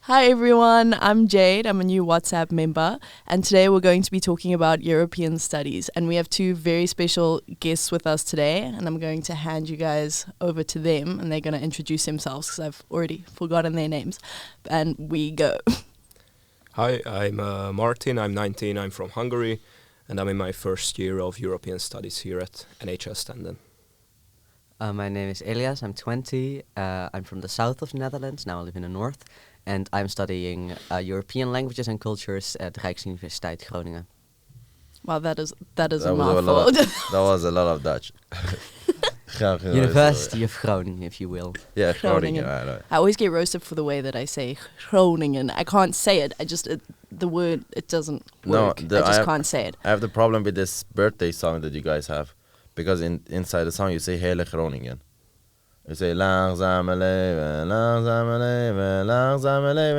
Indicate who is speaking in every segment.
Speaker 1: Hi everyone, I'm Jade. I'm a new WhatsApp member, and today we're going to be talking about European studies. And we have two very special guests with us today, and I'm going to hand you guys over to them, and they're going to introduce themselves because I've already forgotten their names. And we go.
Speaker 2: Hi, I'm Martin. I'm 19. I'm from Hungary, and I'm in my first year of European studies here at NHS Standen.
Speaker 3: My name is Elias. I'm 20. I'm from the south of the Netherlands. Now I live in the north. And I'm studying European languages and cultures at Rijksuniversiteit Groningen.
Speaker 1: Wow, that is a mouthful.
Speaker 4: That was a lot of Dutch.
Speaker 3: University of Groningen, if you will.
Speaker 4: Yeah,
Speaker 1: Groningen.
Speaker 4: Groningen.
Speaker 1: I always get roasted for the way that I say Groningen. I can't say it. The word, it doesn't work. I just can't say it.
Speaker 4: I have the problem with this birthday song that you guys have. Because inside the song you say Hele Groningen. You say langzame leven,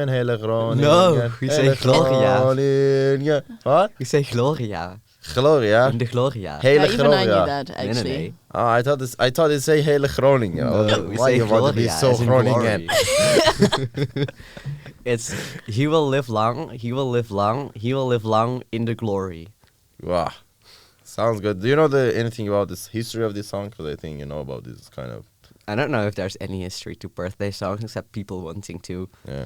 Speaker 4: hele Groningen.
Speaker 3: No, we say Gloria.
Speaker 4: Groningen. What?
Speaker 3: We say Gloria.
Speaker 4: Gloria?
Speaker 3: In de Gloria.
Speaker 4: Hele
Speaker 1: Yeah, even I knew
Speaker 4: Gloria.
Speaker 1: that, actually.
Speaker 3: Nee.
Speaker 4: Oh, I thought it say Hele Groningen.
Speaker 3: No, we
Speaker 4: Why
Speaker 3: say
Speaker 4: you want to be
Speaker 3: Gloria
Speaker 4: so
Speaker 3: as in
Speaker 4: Groningen?
Speaker 3: glory. It's, he will live long, he will live long, he will live long in the glory.
Speaker 4: Wow. Sounds good. Do you know anything about this history of this song? Because I think you know about this kind of...
Speaker 3: I don't know if there's any history to birthday songs except people wanting to.
Speaker 4: Yeah.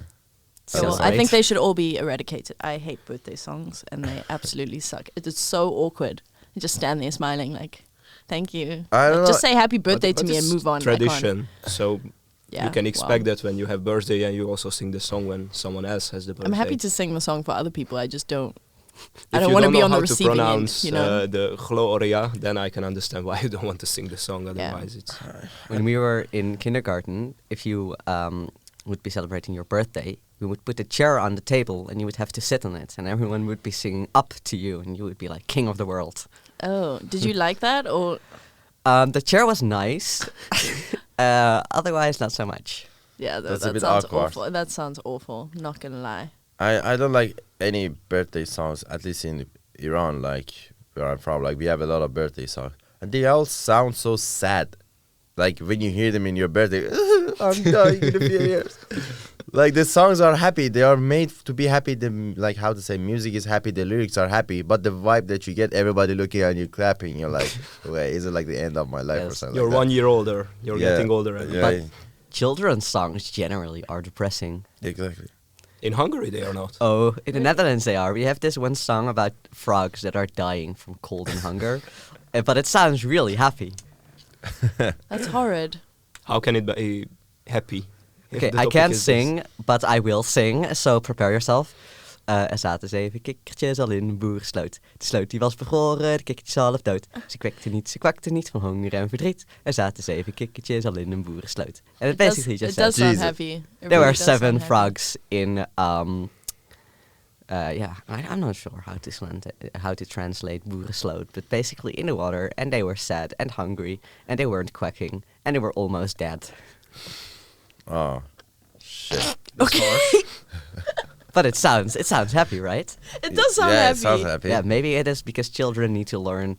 Speaker 1: Well, I think they should all be eradicated. I hate birthday songs, and they absolutely suck. It is so awkward. You just stand there smiling like, thank you.
Speaker 4: I don't know.
Speaker 1: Just say happy birthday to
Speaker 2: But
Speaker 1: me and
Speaker 2: it's
Speaker 1: move on.
Speaker 2: Tradition, so
Speaker 1: Yeah,
Speaker 2: you can expect
Speaker 1: well,
Speaker 2: that when you have birthday and you also sing the song when someone else has the birthday.
Speaker 1: I'm happy to sing the song for other people. I just don't. I
Speaker 2: If
Speaker 1: don't
Speaker 2: you
Speaker 1: want to
Speaker 2: don't
Speaker 1: be
Speaker 2: know
Speaker 1: on the
Speaker 2: how to
Speaker 1: receiving end.
Speaker 2: pronounce
Speaker 1: You know.
Speaker 2: the Gloria, then I can understand why you don't want to sing the song. Otherwise, it's
Speaker 3: When we were in kindergarten, if you would be celebrating your birthday, we would put a chair on the table and you would have to sit on it, and everyone would be singing up to you, and you would be like king of the world.
Speaker 1: Oh, did you like that or?
Speaker 3: The chair was nice, otherwise not so much.
Speaker 1: Yeah,
Speaker 4: That's a
Speaker 1: that
Speaker 4: bit
Speaker 1: sounds
Speaker 4: awkward.
Speaker 1: awful. That sounds awful. Not gonna lie.
Speaker 4: I don't like any birthday songs, at least in Iran, like where I'm from. Like we have a lot of birthday songs, and they all sound so sad. Like when you hear them in your birthday, I'm dying in a few years. Like the songs are happy, they are made to be happy. Like how to say, music is happy, the lyrics are happy, but the vibe that you get, everybody looking at you clapping, you're like, wait, is it like the end of my life or
Speaker 3: Yes.
Speaker 4: something?
Speaker 2: you're
Speaker 4: like
Speaker 2: 1 year older. You're
Speaker 4: Yeah.
Speaker 2: getting older. And
Speaker 4: Yeah,
Speaker 3: But children's songs generally are depressing.
Speaker 4: exactly.
Speaker 2: In Hungary, they are not.
Speaker 3: Oh, in the Netherlands they are. We have this one song about frogs that are dying from cold and hunger, but it sounds really happy.
Speaker 1: That's horrid.
Speaker 2: How can it be happy? if
Speaker 3: Okay,
Speaker 2: the
Speaker 3: I
Speaker 2: topic
Speaker 3: can't
Speaker 2: is
Speaker 3: sing, but I will sing, so prepare yourself. Er zaten 7 kikkertjes al in een boerensloot. De sloot die was bevroren, de kikkertjes half dood. Ze kwakten niet van honger en verdriet. Er zaten 7 kikkertjes al in een boerensloot. And it basically
Speaker 1: It
Speaker 3: just
Speaker 1: does
Speaker 3: says,
Speaker 1: sound
Speaker 4: Jesus.
Speaker 1: happy. It
Speaker 3: there
Speaker 1: really
Speaker 3: were
Speaker 1: does sound
Speaker 3: 7
Speaker 1: happy.
Speaker 3: frogs in, I'm not sure how to translate boerensloot, but basically in the water, and they were sad and hungry, and they weren't quacking, and they were almost dead.
Speaker 4: Oh, shit.
Speaker 1: Okay.
Speaker 3: But it sounds happy, right?
Speaker 1: It does sound
Speaker 4: yeah,
Speaker 1: happy.
Speaker 4: it sounds happy.
Speaker 3: Yeah, maybe it is because children need to learn,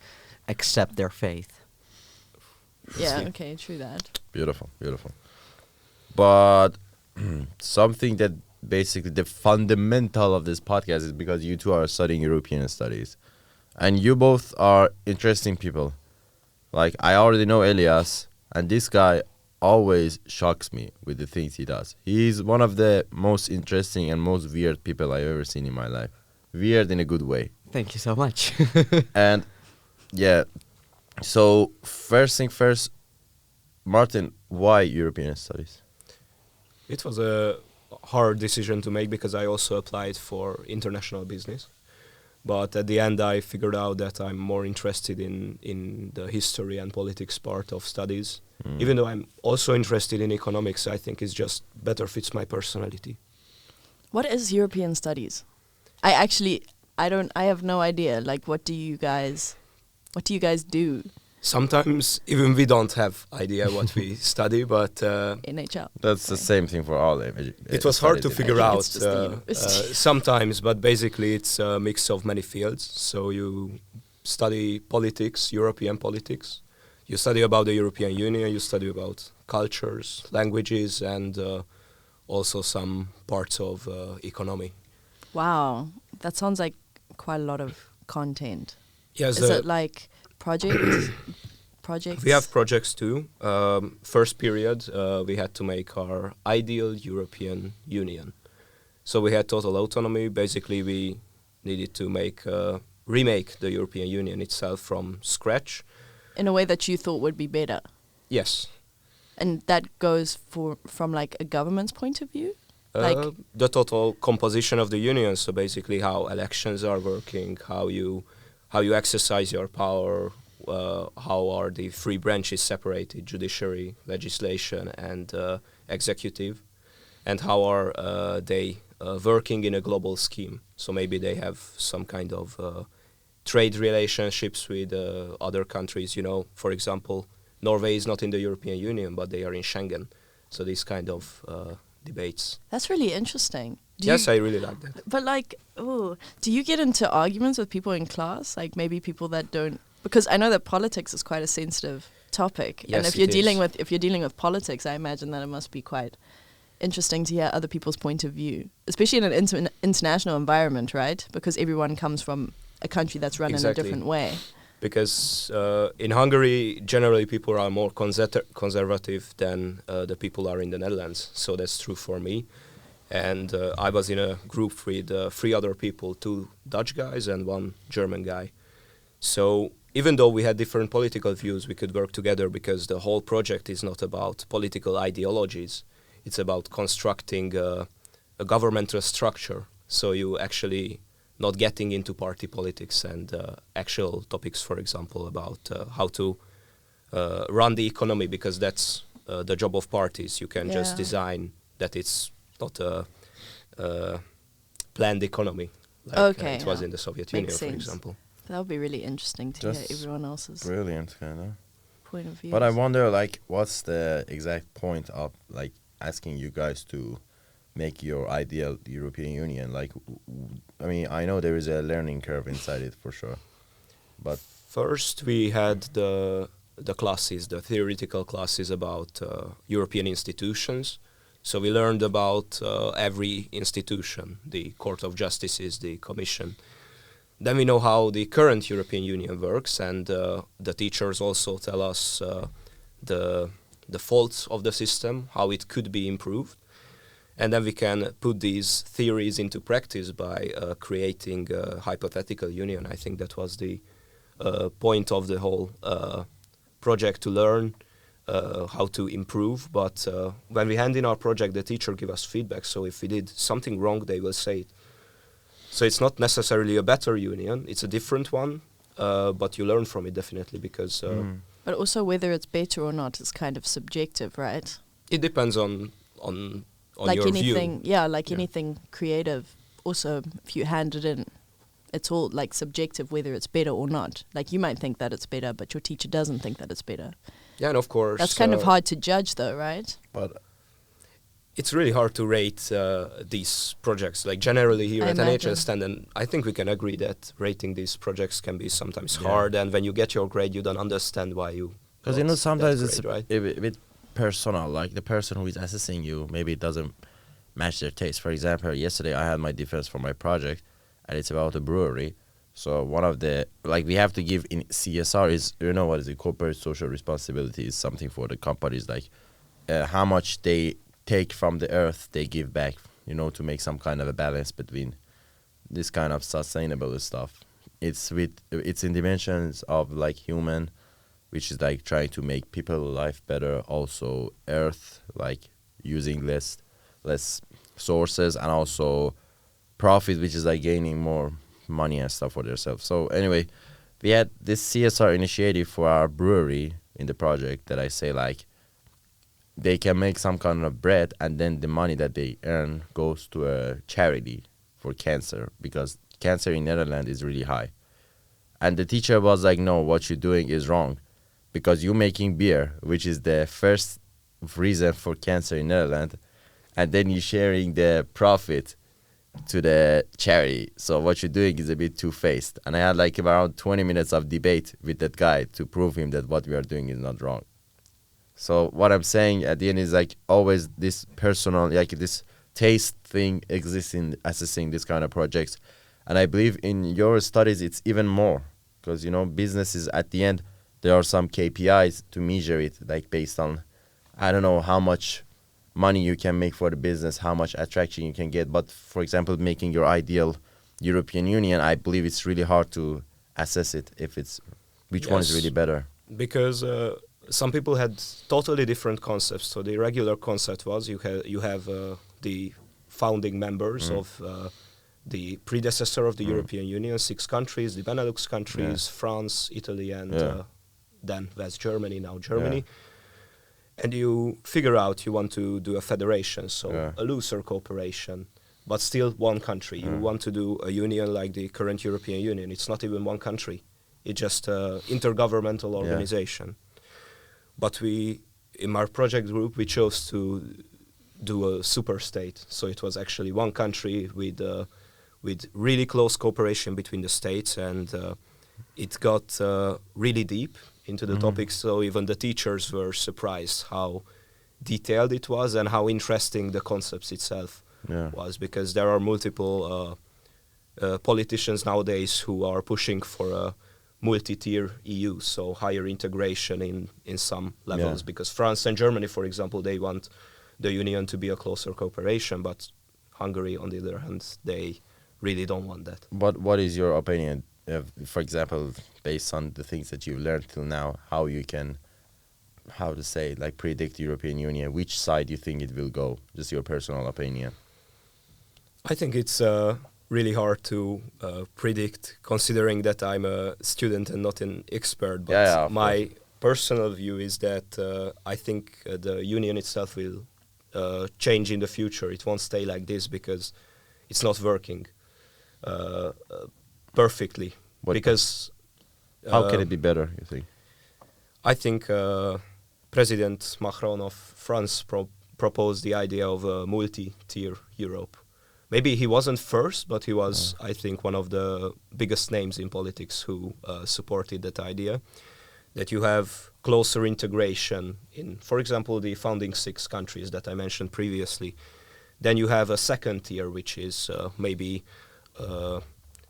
Speaker 3: accept their faith.
Speaker 1: Yeah, okay, true that.
Speaker 4: Beautiful, beautiful. But something that basically the fundamental of this podcast is because you two are studying European studies. And you both are interesting people. Like, I already know Elias, and this guy always shocks me with the things he does. He's one of the most interesting and most weird people I've ever seen in my life. Weird in a good way.
Speaker 3: Thank you so much.
Speaker 4: And, yeah, so first thing first, Martin, why European studies?
Speaker 2: It was a hard decision to make because I also applied for international business. But at the end, I figured out that I'm more interested in the history and politics part of studies. Even though I'm also interested in economics, I think it just better fits my personality.
Speaker 1: What is European studies? I have no idea. Like, what do you guys do?
Speaker 2: Sometimes even we don't have idea what we study, but
Speaker 1: NHL.
Speaker 4: That's the same thing for all.
Speaker 2: it was hard to figure
Speaker 1: I think
Speaker 2: out
Speaker 1: it's just the university.
Speaker 2: sometimes, but basically it's a mix of many fields. So you study politics, European politics. You study about the European Union, you study about cultures, languages, and also some parts of economy.
Speaker 1: Wow, that sounds like quite a lot of content.
Speaker 2: Yes,
Speaker 1: Is it like projects?
Speaker 2: we have projects too. First period, we had to make our ideal European Union. So we had total autonomy. Basically, we needed to remake the European Union itself from scratch.
Speaker 1: In a way that you thought would be better.
Speaker 2: Yes.
Speaker 1: And that goes from like a government's point of view? Like
Speaker 2: The total composition of the union, so basically how elections are working, how you exercise your power, how are the three branches separated, judiciary, legislation, and executive, and how are they working in a global scheme. So maybe they have some kind of trade relationships with other countries. For example, Norway is not in the European Union, but they are in Schengen. So these kind of debates.
Speaker 1: That's really interesting.
Speaker 2: Yes, I really like that.
Speaker 1: But like, do you get into arguments with people in class? Like maybe people that don't, because I know that politics is quite a sensitive topic.
Speaker 2: Yes,
Speaker 1: and if you're dealing with politics, I imagine that it must be quite interesting to hear other people's point of view, especially in an international environment, right? Because everyone comes from a country that's run in a different way.
Speaker 2: Because in Hungary, generally people are more conservative than the people are in the Netherlands. So that's true for me. And I was in a group with 3 other people, 2 Dutch guys and 1 German guy. So even though we had different political views, we could work together because the whole project is not about political ideologies. It's about constructing a governmental structure. So you actually not getting into party politics and actual topics, for example, about how to run the economy, because that's the job of parties. You can just design that it's not a planned economy like it was in the Soviet Union, for example.
Speaker 1: That would be really interesting to hear everyone else's
Speaker 4: brilliant, kind of
Speaker 1: point of view.
Speaker 4: But I wonder, like, what's the exact point of like asking you guys to make your ideal European Union? Like, I mean, I know there is a learning curve inside it for sure, but
Speaker 2: first we had the classes, the theoretical classes about European institutions. So we learned about every institution, the Court of Justices, the Commission. Then we know how the current European Union works, and the teachers also tell us the faults of the system, how it could be improved. And then we can put these theories into practice by creating a hypothetical union. I think that was the point of the whole project, to learn how to improve. But when we hand in our project, the teacher give us feedback. So if we did something wrong, they will say it. So it's not necessarily a better union. It's a different one, but you learn from it definitely because...
Speaker 1: But also whether it's better or not is kind of subjective, right?
Speaker 2: It depends on
Speaker 1: like
Speaker 2: your
Speaker 1: anything,
Speaker 2: view.
Speaker 1: yeah, like anything creative. Also, if you hand it in, it's all like subjective whether it's better or not. Like you might think that it's better, but your teacher doesn't think that it's better.
Speaker 2: Yeah, and of course...
Speaker 1: That's kind of hard to judge though, right?
Speaker 4: But
Speaker 2: it's really hard to rate these projects. Like generally here at NHS, and I think we can agree that rating these projects can be sometimes hard, and when you get your grade, you don't understand why you...
Speaker 4: Because, you know, sometimes
Speaker 2: grade,
Speaker 4: it's
Speaker 2: right?
Speaker 4: a bit personal, like the person who is assessing you, maybe it doesn't match their taste. For example, yesterday I had my defense for my project, and it's about a brewery. So one of the, like, we have to give in CSR is, you know what is it, corporate social responsibility is something for the companies, like how much they take from the earth, they give back, you know, to make some kind of a balance between this kind of sustainable stuff. It's in dimensions of like human, which is like trying to make people's life better, also earth, like using less sources, and also profit, which is like gaining more money and stuff for themselves. So anyway, we had this CSR initiative for our brewery in the project that I say like they can make some kind of bread, and then the money that they earn goes to a charity for cancer, because cancer in Netherlands is really high. And the teacher was like, no, what you're doing is wrong, because you're making beer, which is the first reason for cancer in Netherlands, and then you're sharing the profit to the charity. So what you're doing is a bit two-faced. And I had like around 20 minutes of debate with that guy to prove him that what we are doing is not wrong. So what I'm saying at the end is like always this personal, like this taste thing exists in assessing this kind of projects. And I believe in your studies it's even more, because businesses at the end, there are some KPIs to measure it, like based on, I don't know how much money you can make for the business, how much attraction you can get. But for example, making your ideal European Union, I believe it's really hard to assess it, if it's which one is
Speaker 2: Yes.
Speaker 4: really better.
Speaker 2: Because some people had totally different concepts. So the regular concept was you have the founding members of the predecessor of the European Union, 6 countries, the Benelux countries, France, Italy, and then West Germany, now Germany. And you figure out you want to do a federation, so a looser cooperation, but still one country. You want to do a union like the current European Union. It's not even one country. It's just an intergovernmental organization. But in our project group, we chose to do a super state. So it was actually one country with really close cooperation between the states, and it got really deep into the topics. So even the teachers were surprised how detailed it was and how interesting the concepts itself was, because there are multiple politicians nowadays who are pushing for a multi-tier EU, so higher integration in some levels, because France and Germany, for example, they want the union to be a closer cooperation, but Hungary, on the other hand, they really don't want that.
Speaker 4: But what is your opinion, for example, based on the things that you've learned till now, how you can, predict European Union, which side you think it will go? Just your personal opinion.
Speaker 2: I think it's really hard to predict, considering that I'm a student and not an expert. But my personal view is that I think the union itself will change in the future. It won't stay like this because it's not working perfectly.
Speaker 4: How can it be better, you think?
Speaker 2: I think President Macron of France proposed the idea of a multi-tier Europe. Maybe he wasn't first, but he was, I think, one of the biggest names in politics who supported that idea, that you have closer integration in, for example, the founding 6 countries that I mentioned previously. Then you have a second tier, which is maybe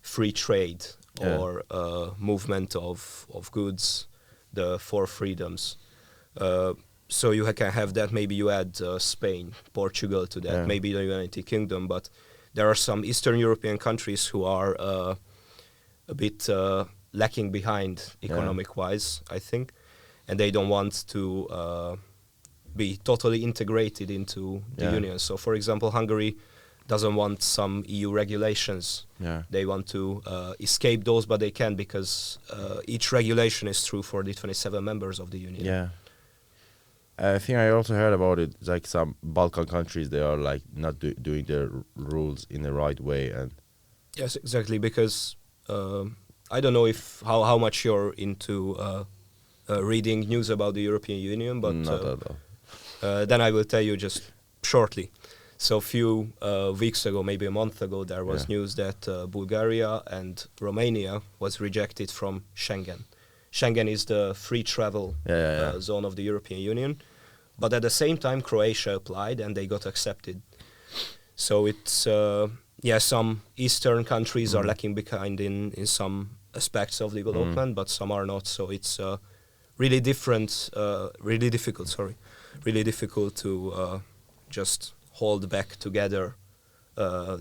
Speaker 2: free trade or movement of goods, the 4 freedoms. So you can have that. Maybe you add Spain, Portugal to that, maybe the United Kingdom, but there are some Eastern European countries who are a bit lacking behind economic-wise, I think, and they don't want to be totally integrated into the union. So, for example, Hungary doesn't want some EU regulations. They want to escape those, but they can, because each regulation is true for the 27 members of the union.
Speaker 4: I think I also heard about it, like some Balkan countries, they are like not doing their rules in the right way. And
Speaker 2: yes, exactly, because I don't know how much you're into reading news about the European Union, but
Speaker 4: not at all.
Speaker 2: then I will tell you just shortly. So a few weeks ago, maybe a month ago, there was news that Bulgaria and Romania was rejected from Schengen. Schengen is the free travel zone of the European Union. But at the same time, Croatia applied and they got accepted. So it's, some Eastern countries are lacking behind in some aspects of development, but some are not. So it's really difficult to just hold back together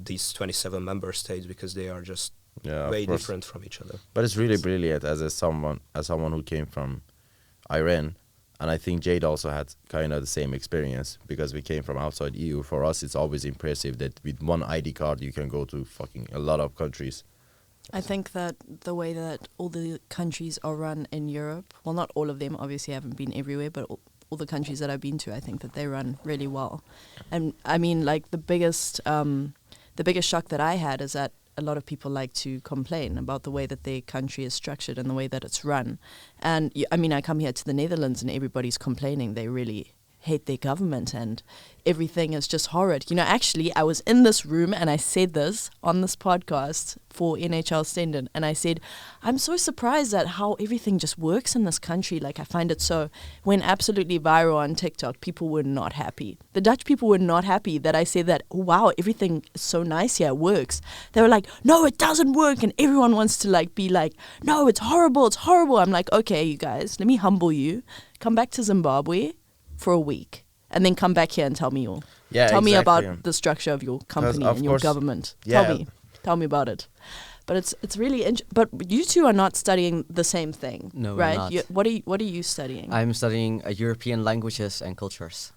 Speaker 2: these 27 member states, because they are just way different from each other.
Speaker 4: But it's really brilliant as someone who came from Iran, and I think Jade also had kind of the same experience, because we came from outside EU. For us, it's always impressive that with one ID card you can go to fucking a lot of countries.
Speaker 1: I think that the way that all the countries are run in Europe, well, not all of them, obviously I haven't been everywhere, but all the countries that I've been to, I think that they run really well. And I mean, like the biggest shock that I had is that a lot of people like to complain about the way that their country is structured and the way that it's run. And I mean, I come here to the Netherlands and everybody's complaining. They really hate their government and everything is just horrid. You know, actually, I was in this room and I said this on this podcast for NHL Standard, and I said, I'm so surprised at how everything just works in this country. Like, I find it so, went absolutely viral on TikTok. People were not happy. The Dutch people were not happy that I said that, oh, wow, everything is so nice here, it works. They were like, no, it doesn't work, and everyone wants to like be like, no, it's horrible, it's horrible. I'm like, okay, you guys, let me humble you. Come back to Zimbabwe for a week. And then come back here and tell me me
Speaker 4: exactly.
Speaker 1: about the structure of your company and your government.
Speaker 4: Yeah.
Speaker 1: Tell me about it. But it's really but you two are not studying the same thing,
Speaker 3: No,
Speaker 1: right?
Speaker 3: we're not.
Speaker 1: What are you studying?
Speaker 3: I'm studying European languages and cultures.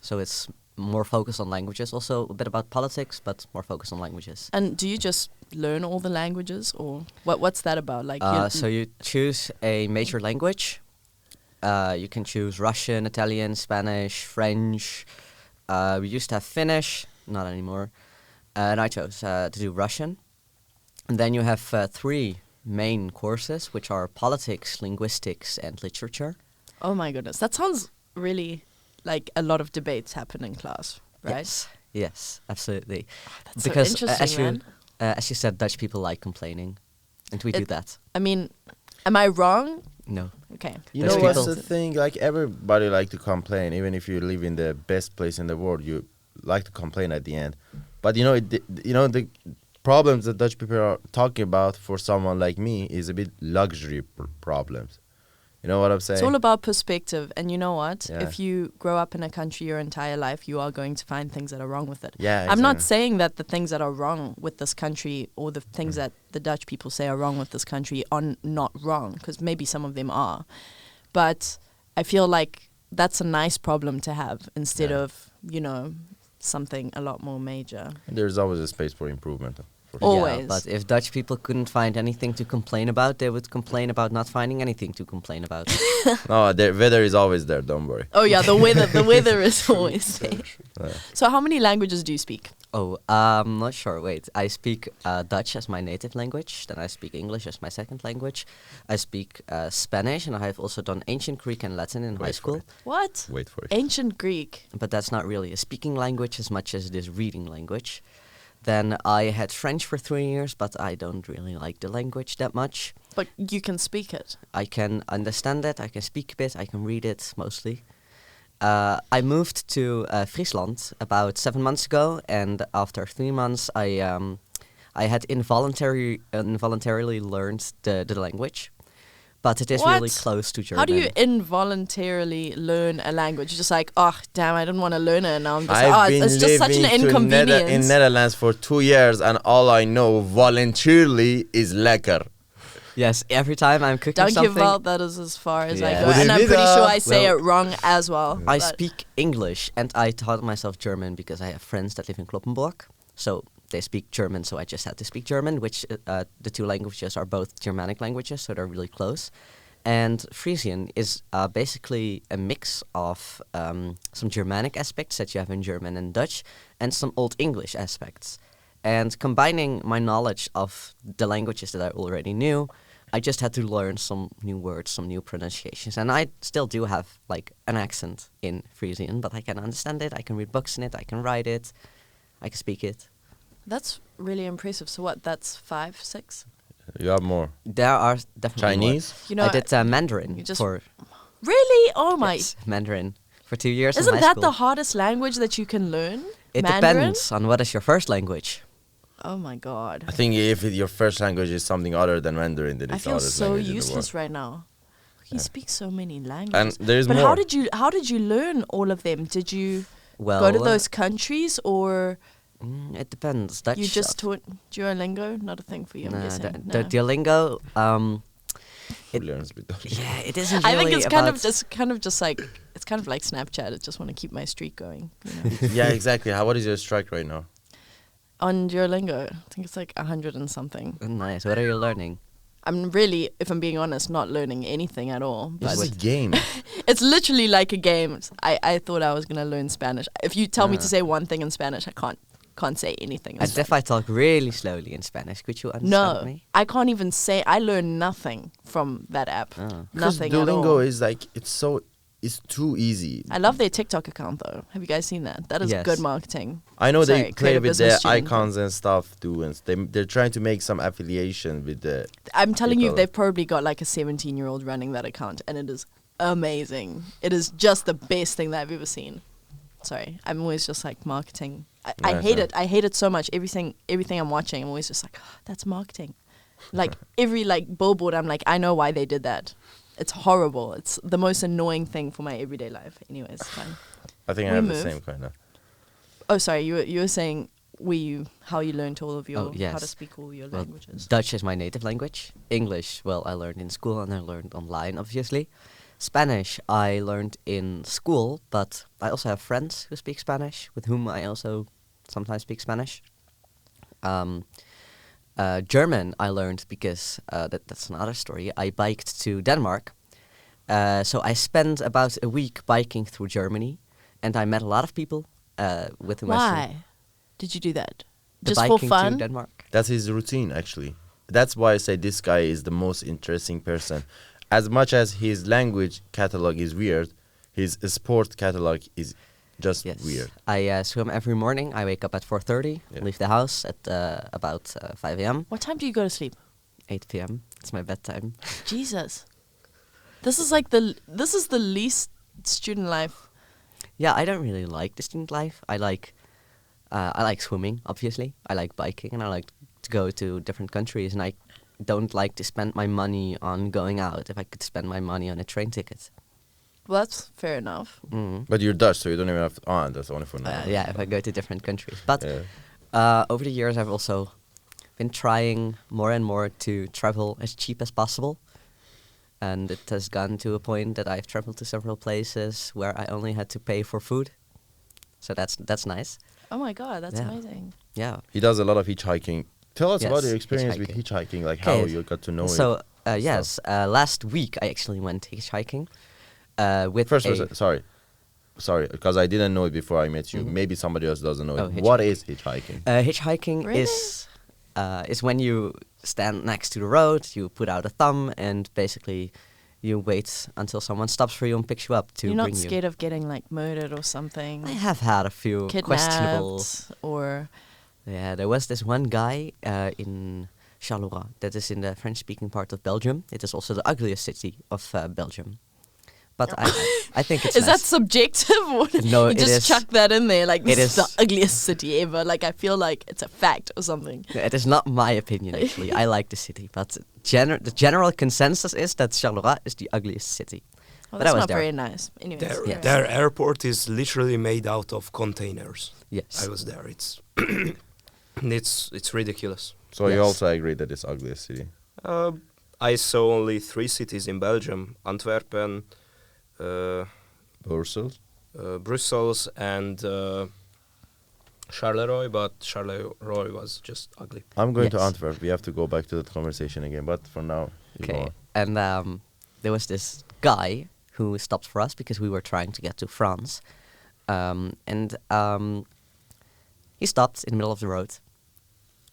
Speaker 3: So it's more focused on languages, also a bit about politics, but more focused on languages.
Speaker 1: And do you just learn all the languages, or what's that about? Like,
Speaker 3: So you choose a major language. You can choose Russian, Italian, Spanish, French. We used to have Finnish, not anymore. And I chose to do Russian. And then you have 3 main courses, which are politics, linguistics, and literature.
Speaker 1: oh my goodness, that sounds really like a lot of debates happen in class, right?
Speaker 3: Yes, absolutely.
Speaker 1: That's
Speaker 3: Because
Speaker 1: so interesting,
Speaker 3: as you said, Dutch people like complaining, and we do that.
Speaker 1: I mean, am I wrong?
Speaker 3: No.
Speaker 1: Okay.
Speaker 4: You
Speaker 3: There's
Speaker 4: know what's
Speaker 3: people-
Speaker 4: the thing? Like everybody like to complain, even if you live in the best place in the world, you like to complain at the end. But you know, the problems that Dutch people are talking about for someone like me is a bit luxury problems. You know what I'm saying?
Speaker 1: It's all about perspective, and you know what?
Speaker 4: Yeah.
Speaker 1: If you grow up in a country your entire life, you are going to find things that are wrong with it.
Speaker 4: Yeah,
Speaker 1: I'm not
Speaker 4: exactly.
Speaker 1: saying that the things that are wrong with this country or the things that the Dutch people say are wrong with this country are not wrong, because maybe some of them are. But I feel like that's a nice problem to have instead
Speaker 4: Yeah.
Speaker 1: of, something a lot more major.
Speaker 4: There's always a space for improvement. For
Speaker 1: Oh.
Speaker 3: Yeah,
Speaker 1: Always.
Speaker 3: but if Dutch people couldn't find anything to complain about, they would complain about not finding anything to complain about.
Speaker 4: No, the weather is always there. Don't worry.
Speaker 1: Oh yeah, the weather is always there.
Speaker 4: Yeah.
Speaker 1: So how many languages do you speak?
Speaker 3: Oh, I'm not sure. Wait, I speak Dutch as my native language. Then I speak English as my second language. I speak Spanish, and I have also done ancient Greek and Latin in high
Speaker 4: Wait for
Speaker 3: school.
Speaker 4: it.
Speaker 1: What?
Speaker 4: Wait for it.
Speaker 1: Ancient Greek.
Speaker 3: But that's not really a speaking language as much as it is reading language. Then I had French for 3 years, but I don't really like the language that much.
Speaker 1: But you can speak it.
Speaker 3: I can understand it, I can speak a bit, I can read it mostly. I moved to Friesland about 7 months ago, and after 3 months I had involuntarily learned the language. But it is really
Speaker 1: What?
Speaker 3: close to German.
Speaker 1: How do you involuntarily learn a language? You're just like, oh, damn, I didn't want to learn it. And now I'm just
Speaker 4: I've
Speaker 1: like,
Speaker 4: been
Speaker 1: it's just such an
Speaker 4: living
Speaker 1: inconvenience.
Speaker 4: in Netherlands for 2 years, and all I know voluntarily is lekker.
Speaker 3: Yes, every time I'm cooking
Speaker 1: Don't
Speaker 3: something,
Speaker 1: give out, that is as far as I
Speaker 3: Yeah.
Speaker 1: go. And I'm pretty sure I say
Speaker 3: Well,
Speaker 1: it wrong as well.
Speaker 3: I
Speaker 1: but-
Speaker 3: speak English, and I taught myself German because I have friends that live in Kloppenborg. So they speak German, so I just had to speak German, which the 2 languages are both Germanic languages, so they're really close. And Frisian is basically a mix of some Germanic aspects that you have in German and Dutch, and some Old English aspects. And combining my knowledge of the languages that I already knew, I just had to learn some new words, some new pronunciations. And I still do have like an accent in Frisian, but I can understand it, I can read books in it, I can write it, I can speak it.
Speaker 1: That's really impressive. So what, that's 5, 6?
Speaker 4: You have more.
Speaker 3: There are definitely more.
Speaker 4: Chinese?
Speaker 1: You know,
Speaker 3: I did Mandarin
Speaker 1: you just-
Speaker 3: for
Speaker 1: Really? Oh my.
Speaker 3: yes, Mandarin for 2 years in
Speaker 1: Isn't
Speaker 3: high
Speaker 1: that
Speaker 3: school.
Speaker 1: the hardest language that you can learn?
Speaker 3: It
Speaker 1: Mandarin?
Speaker 3: depends on what is your first language.
Speaker 1: Oh my God.
Speaker 4: I think if your first language is something other than Mandarin, then
Speaker 1: I
Speaker 4: it's the
Speaker 1: feel
Speaker 4: hardest
Speaker 1: so
Speaker 4: language in the
Speaker 1: useless
Speaker 4: world.
Speaker 1: right now. You
Speaker 4: Yeah.
Speaker 1: speak so many
Speaker 4: And
Speaker 1: languages.
Speaker 4: there is
Speaker 1: But
Speaker 4: more.
Speaker 1: how did you learn all of them? Did you
Speaker 3: Well,
Speaker 1: go to those countries, or
Speaker 3: it depends. Dutch.
Speaker 1: you just taught Duolingo? Not a thing for you, I'm
Speaker 3: Nah,
Speaker 1: guessing.
Speaker 3: the Duolingo.
Speaker 4: Learns a bit.
Speaker 3: Yeah, it isn't.
Speaker 1: I think
Speaker 3: really
Speaker 1: it's
Speaker 3: about
Speaker 1: kind of just like it's kind of like Snapchat. I just want to keep my streak going. You know?
Speaker 4: Yeah, exactly. What is your strike right now?
Speaker 1: On Duolingo, I think it's like 100 and something.
Speaker 3: Nice. What are you learning?
Speaker 1: I'm really, if I'm being honest, not learning anything at all. But
Speaker 4: It's a game.
Speaker 1: it's literally like a game. I thought I was gonna learn Spanish. If you tell me to say one thing in Spanish, I can't say anything. in
Speaker 3: As
Speaker 1: Spanish.
Speaker 3: if I talk really slowly in Spanish, could you understand
Speaker 1: No,
Speaker 3: me?
Speaker 1: I can't even say. I learned nothing from that app.
Speaker 3: Oh.
Speaker 4: Because
Speaker 1: Nothing at
Speaker 4: Duolingo
Speaker 1: all.
Speaker 4: is like, it's so it's too easy.
Speaker 1: I love their TikTok account though. Have you guys seen that? That is
Speaker 3: Yes.
Speaker 1: good marketing.
Speaker 4: I know
Speaker 1: Sorry,
Speaker 4: they play
Speaker 1: creative
Speaker 4: with
Speaker 1: business
Speaker 4: their
Speaker 1: student.
Speaker 4: icons and stuff too, and they're trying to make some affiliation with the.
Speaker 1: I'm telling you,
Speaker 4: people.
Speaker 1: they've probably got like a 17-year-old running that account, and it is amazing. It is just the best thing that I've ever seen. Sorry, I'm always just like marketing. I
Speaker 4: Yeah,
Speaker 1: hate
Speaker 4: sure.
Speaker 1: it. I hate it so much. Everything I'm watching, I'm always just like, that's marketing. Like every like billboard, I'm like, I know why they did that. It's horrible. It's the most annoying thing for my everyday life. Anyways, fine.
Speaker 4: I think I
Speaker 1: We
Speaker 4: have
Speaker 1: move.
Speaker 4: the same kind of.
Speaker 1: Oh, sorry. You were saying how you learned all of your
Speaker 3: Oh, yes.
Speaker 1: how to speak all your
Speaker 3: Well,
Speaker 1: languages.
Speaker 3: Dutch is my native language. English, well, I learned in school and I learned online, obviously. Spanish, I learned in school, but I also have friends who speak Spanish, with whom I also sometimes speak Spanish. German, I learned because that's another story. I biked to Denmark, so I spent about a week biking through Germany, and I met a lot of people with whom I
Speaker 1: Why did you do that?
Speaker 3: the
Speaker 1: Just for
Speaker 3: biking
Speaker 1: fun?
Speaker 3: to Denmark.
Speaker 4: That's his routine, actually. That's why I say this guy is the most interesting person. As much as his language catalog is weird, his sport catalog is just
Speaker 3: Yes.
Speaker 4: weird.
Speaker 3: I swim every morning. I wake up at 4:30,
Speaker 4: Yeah.
Speaker 3: leave the house at about 5 a.m.,
Speaker 1: What time do you go to sleep?
Speaker 3: 8 p.m. It's my bedtime.
Speaker 1: Jesus. This is the least student life.
Speaker 3: Yeah, I don't really like the student life. I like swimming, obviously. I like biking, and I like to go to different countries. And I don't like to spend my money on going out. If I could spend my money on a train ticket.
Speaker 1: Well, that's fair enough.
Speaker 4: But you're Dutch, so you don't even have to. Oh, that's only for now.
Speaker 3: Yeah, if I go to different countries. But
Speaker 4: Yeah.
Speaker 3: over the years, I've also been trying more and more to travel as cheap as possible. And it has gone to a point that I've traveled to several places where I only had to pay for food. So that's nice.
Speaker 1: Oh my god, that's
Speaker 3: Yeah.
Speaker 1: amazing.
Speaker 3: Yeah.
Speaker 4: He does a lot of hitchhiking. Tell us about
Speaker 3: Yes,
Speaker 4: your experience with
Speaker 3: hitchhiking.
Speaker 4: hitchhiking, like how
Speaker 3: Okay,
Speaker 4: you got to know it.
Speaker 3: So yes, last week I actually went hitchhiking with
Speaker 4: First,
Speaker 3: a
Speaker 4: sorry, because I didn't know it before I met you.
Speaker 3: Mhm.
Speaker 4: Maybe somebody else doesn't know
Speaker 3: Oh,
Speaker 4: it. What
Speaker 3: hitchhiking.
Speaker 4: is hitchhiking?
Speaker 3: Hitchhiking
Speaker 1: Really?
Speaker 3: is when you stand next to the road, you put out a thumb, and basically you wait until someone stops for you and picks you up to
Speaker 1: You're not
Speaker 3: bring you.
Speaker 1: scared of getting like murdered or something,
Speaker 3: I have had a few questionable.
Speaker 1: kidnapped, or
Speaker 3: Yeah, there was this one guy in Charleroi, that is in the French-speaking part of Belgium. It is also the ugliest city of Belgium. But I think it's
Speaker 1: is that
Speaker 3: nice.
Speaker 1: subjective? Or
Speaker 3: No,
Speaker 1: you
Speaker 3: it
Speaker 1: just
Speaker 3: is-
Speaker 1: chuck that in there like
Speaker 3: it
Speaker 1: this is
Speaker 3: is-
Speaker 1: the ugliest city ever. Like I feel like it's a fact or something.
Speaker 3: It is not my opinion, actually. I like the city, but the general consensus is that Charleroi is the ugliest city.
Speaker 1: Well,
Speaker 3: But I
Speaker 1: that's
Speaker 3: was
Speaker 1: not
Speaker 3: there.
Speaker 1: very nice. Anyways,
Speaker 2: Their,
Speaker 3: Yes.
Speaker 2: their airport is literally made out of containers.
Speaker 3: Yes.
Speaker 2: I was there. It's it's ridiculous.
Speaker 4: So you
Speaker 3: Yes.
Speaker 4: also agree that it's ugliest city.
Speaker 2: I saw only 3 cities in Belgium: Antwerpen,
Speaker 4: Brussels.
Speaker 2: Brussels, and Charleroi. But Charleroi was just ugly.
Speaker 4: I'm going to
Speaker 3: Yes.
Speaker 4: Antwerp. We have to go back to that conversation again. But for now, you go
Speaker 3: Okay.
Speaker 4: on.
Speaker 3: And there was this guy who stopped for us because we were trying to get to France. And he stopped in the middle of the road.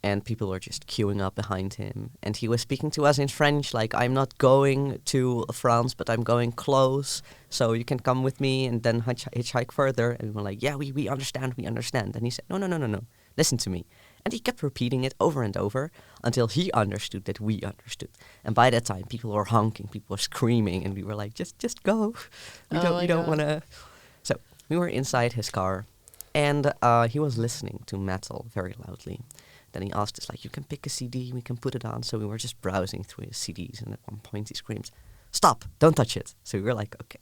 Speaker 3: And people were just queuing up behind him. And he was speaking to us in French, like, I'm not going to France, but I'm going close. So you can come with me and then hitchhike further. And we were like, yeah, we understand, we understand. And he said, no, listen to me. And he kept repeating it over and over until he understood that we understood. And by that time, people were honking, people were screaming. And we were like, just go. We
Speaker 1: Oh my
Speaker 3: don't
Speaker 1: God.
Speaker 3: want to. So we were inside his car. And he was listening to metal very loudly. Then he asked us, like, you can pick a CD, we can put it on. So we were just browsing through his CDs, and at one point he screams, stop, don't touch it. So we were like, okay.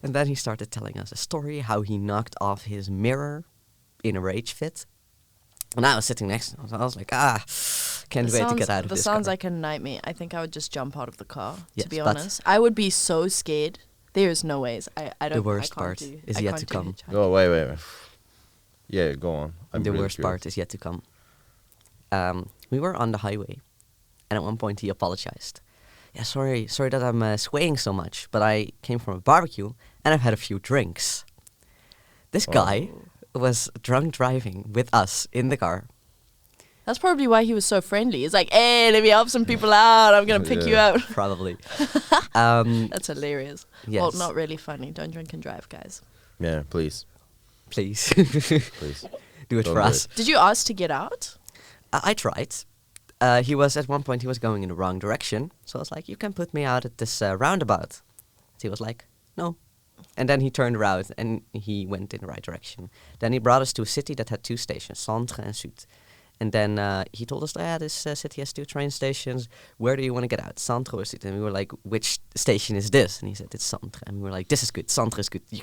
Speaker 3: And then he started telling us a story, how he knocked off his mirror in a rage fit. And I was sitting next to him, so I was like, can't wait to get out of
Speaker 1: this
Speaker 3: this
Speaker 1: sounds
Speaker 3: car.
Speaker 1: like a nightmare. I think I would just jump out of the car,
Speaker 3: Yes,
Speaker 1: to be
Speaker 3: but-
Speaker 1: honest. I would be so scared. There's no ways. I don't.
Speaker 3: The worst
Speaker 1: I can't
Speaker 3: part
Speaker 1: do,
Speaker 3: is
Speaker 1: I
Speaker 3: yet
Speaker 1: can't
Speaker 3: to
Speaker 1: do
Speaker 3: come.
Speaker 1: hitchhiking.
Speaker 4: Oh, wait. Yeah, go on. I'm
Speaker 3: The
Speaker 4: really
Speaker 3: worst
Speaker 4: curious.
Speaker 3: part is yet to come. We were on the highway, and at one point he apologized. Yeah, sorry that I'm swaying so much, but I came from a barbecue and I've had a few drinks. This guy was drunk driving with us in the car,
Speaker 1: That's probably why he was so friendly. He's like, hey, let me help some people out. I'm going to pick you
Speaker 4: Yeah.
Speaker 1: out.
Speaker 3: Probably.
Speaker 1: That's hilarious.
Speaker 3: Yes.
Speaker 1: Well, not really funny. Don't drink and drive, guys.
Speaker 4: Yeah, please,
Speaker 3: Please.
Speaker 4: please.
Speaker 3: Do it
Speaker 4: Don't
Speaker 3: for
Speaker 4: do
Speaker 3: us.
Speaker 1: Did you ask to get out?
Speaker 3: I tried. He was at one point he was going in the wrong direction, so I was like, "You can put me out at this roundabout." He was like, "No," and then he turned around and he went in the right direction. Then he brought us to a city that had 2 stations, Centre and Sud. And then he told us, "Yeah, this city has 2 train stations. Where do you want to get out, Centre or Sud?" And we were like, "Which station is this?" And he said, "It's Centre." And we were like, "This is good. Centre is good. You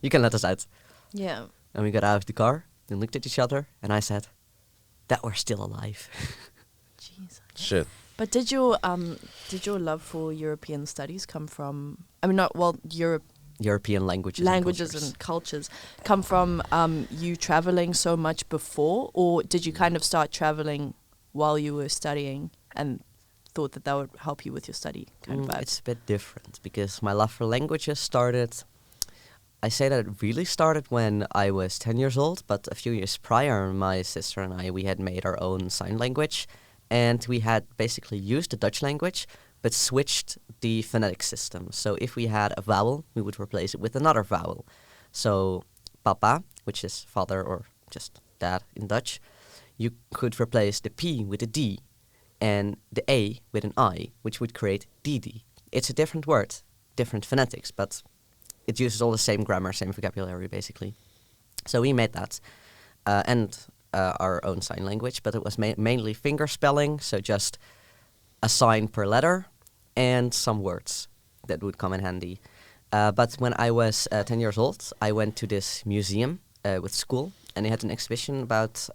Speaker 3: can let us out."
Speaker 1: Yeah.
Speaker 3: And we got out of the car and looked at each other, and I said, "That we're still alive."
Speaker 1: Jeez.
Speaker 4: Shit.
Speaker 1: But did your love for European studies come from? I mean, not well,
Speaker 3: European languages.
Speaker 1: languages
Speaker 3: cultures.
Speaker 1: and cultures come from you traveling so much before, or did you kind of start traveling while you were studying and thought that would help you with your study kind of vibe?
Speaker 3: It's a bit different because my love for languages started. I say that it really started when I was 10 years old, but a few years prior, my sister and I, we had made our own sign language, and we had basically used the Dutch language, but switched the phonetic system. So if we had a vowel, we would replace it with another vowel. So papa, which is father or just dad in Dutch, you could replace the P with a D and the A with an I, which would create Didi. It's a different word, different phonetics, but it uses all the same grammar, same vocabulary, basically. So we made that, and our own sign language, but it was mainly finger spelling, so just a sign per letter and some words that would come in handy. But when I was 10 years old, I went to this museum with school, and they had an exhibition about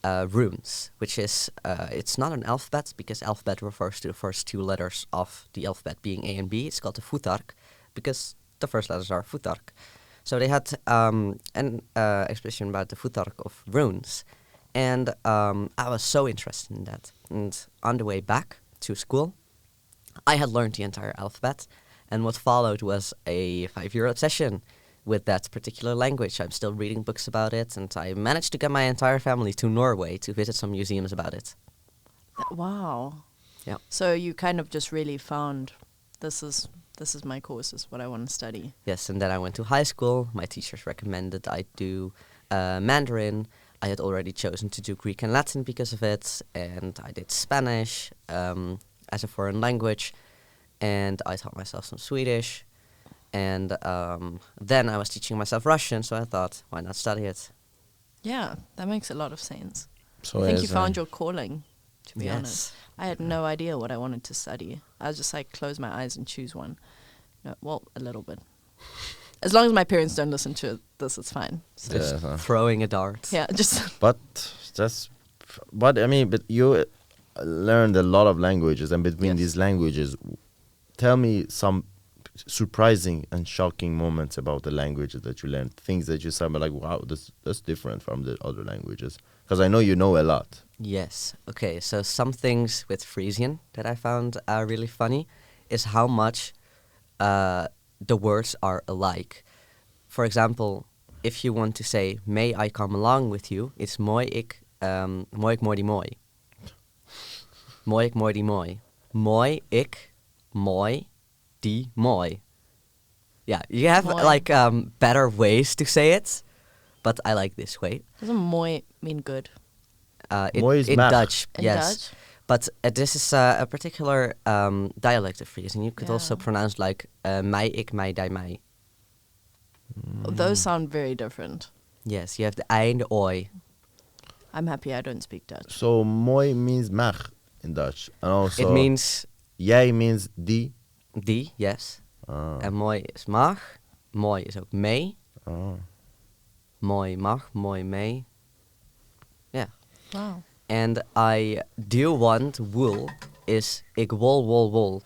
Speaker 3: runes, which is, it's not an alphabet, because alphabet refers to the first 2 letters of the alphabet being A and B. It's called the futhark, because the first letters are futhark. So they had an exhibition about the futhark of runes, and I was so interested in that. And on the way back to school, I had learned the entire alphabet, and what followed was a 5-year obsession with that particular language. I'm still reading books about it, and I managed to get my entire family to Norway to visit some museums about it.
Speaker 1: Wow.
Speaker 3: Yeah.
Speaker 1: So you kind of just really found this is my course, this is what I want to study.
Speaker 3: Yes, and then I went to high school. My teachers recommended I do Mandarin. I had already chosen to do Greek and Latin because of it, and I did Spanish as a foreign language, and I taught myself some Swedish, and then I was teaching myself Russian, so I thought, why not study it?
Speaker 1: Yeah, that makes a lot of sense.
Speaker 4: So
Speaker 1: I think you
Speaker 4: as,
Speaker 1: found your calling, to be honest.
Speaker 3: Yes.
Speaker 1: I had no idea what I wanted to study. I was just like, close my eyes and choose one. No, well, a little bit. As long as my parents don't listen to this, it's fine. So,
Speaker 4: Yeah,
Speaker 3: Throwing a dart.
Speaker 1: yeah, just
Speaker 4: but I mean, but you learned a lot of languages, and between
Speaker 1: Yes.
Speaker 4: these languages, tell me some surprising and shocking moments about the languages that you learned. Things that you said, like, wow, that's different from the other languages. Because I know you know a lot.
Speaker 3: Yes. Okay, so some things with Frisian that I found really funny is how much the words are alike. For example, if you want to say, may I come along with you, it's mooi ik mooi die mooi. Mooi ik mooi die mooi. Mooi ik mooi die mooi. Yeah, you have
Speaker 1: Mooi.
Speaker 3: like better ways to say it, but I like this way.
Speaker 1: doesn't mooi mean good
Speaker 4: Mooi is
Speaker 3: In
Speaker 4: mag.
Speaker 3: Dutch,
Speaker 1: in
Speaker 3: yes.
Speaker 1: Dutch?
Speaker 3: But this is a particular dialect of Fries, and you could also
Speaker 1: Yeah.
Speaker 3: pronounce like mij, ik, mij, die, mij.
Speaker 1: Those sound very different.
Speaker 3: Yes, you have the I and the oi.
Speaker 1: I'm happy I don't speak Dutch.
Speaker 4: So mooi means mag in Dutch, and also
Speaker 3: It means
Speaker 4: jij means die.
Speaker 3: die, yes.
Speaker 4: Ah,
Speaker 3: En mooi is mag. Mooi is ook mee.
Speaker 4: ah.
Speaker 3: Mooi mag, mooi mee. Yeah.
Speaker 1: Wow.
Speaker 3: And I do want wool is ik wol, wol, wol.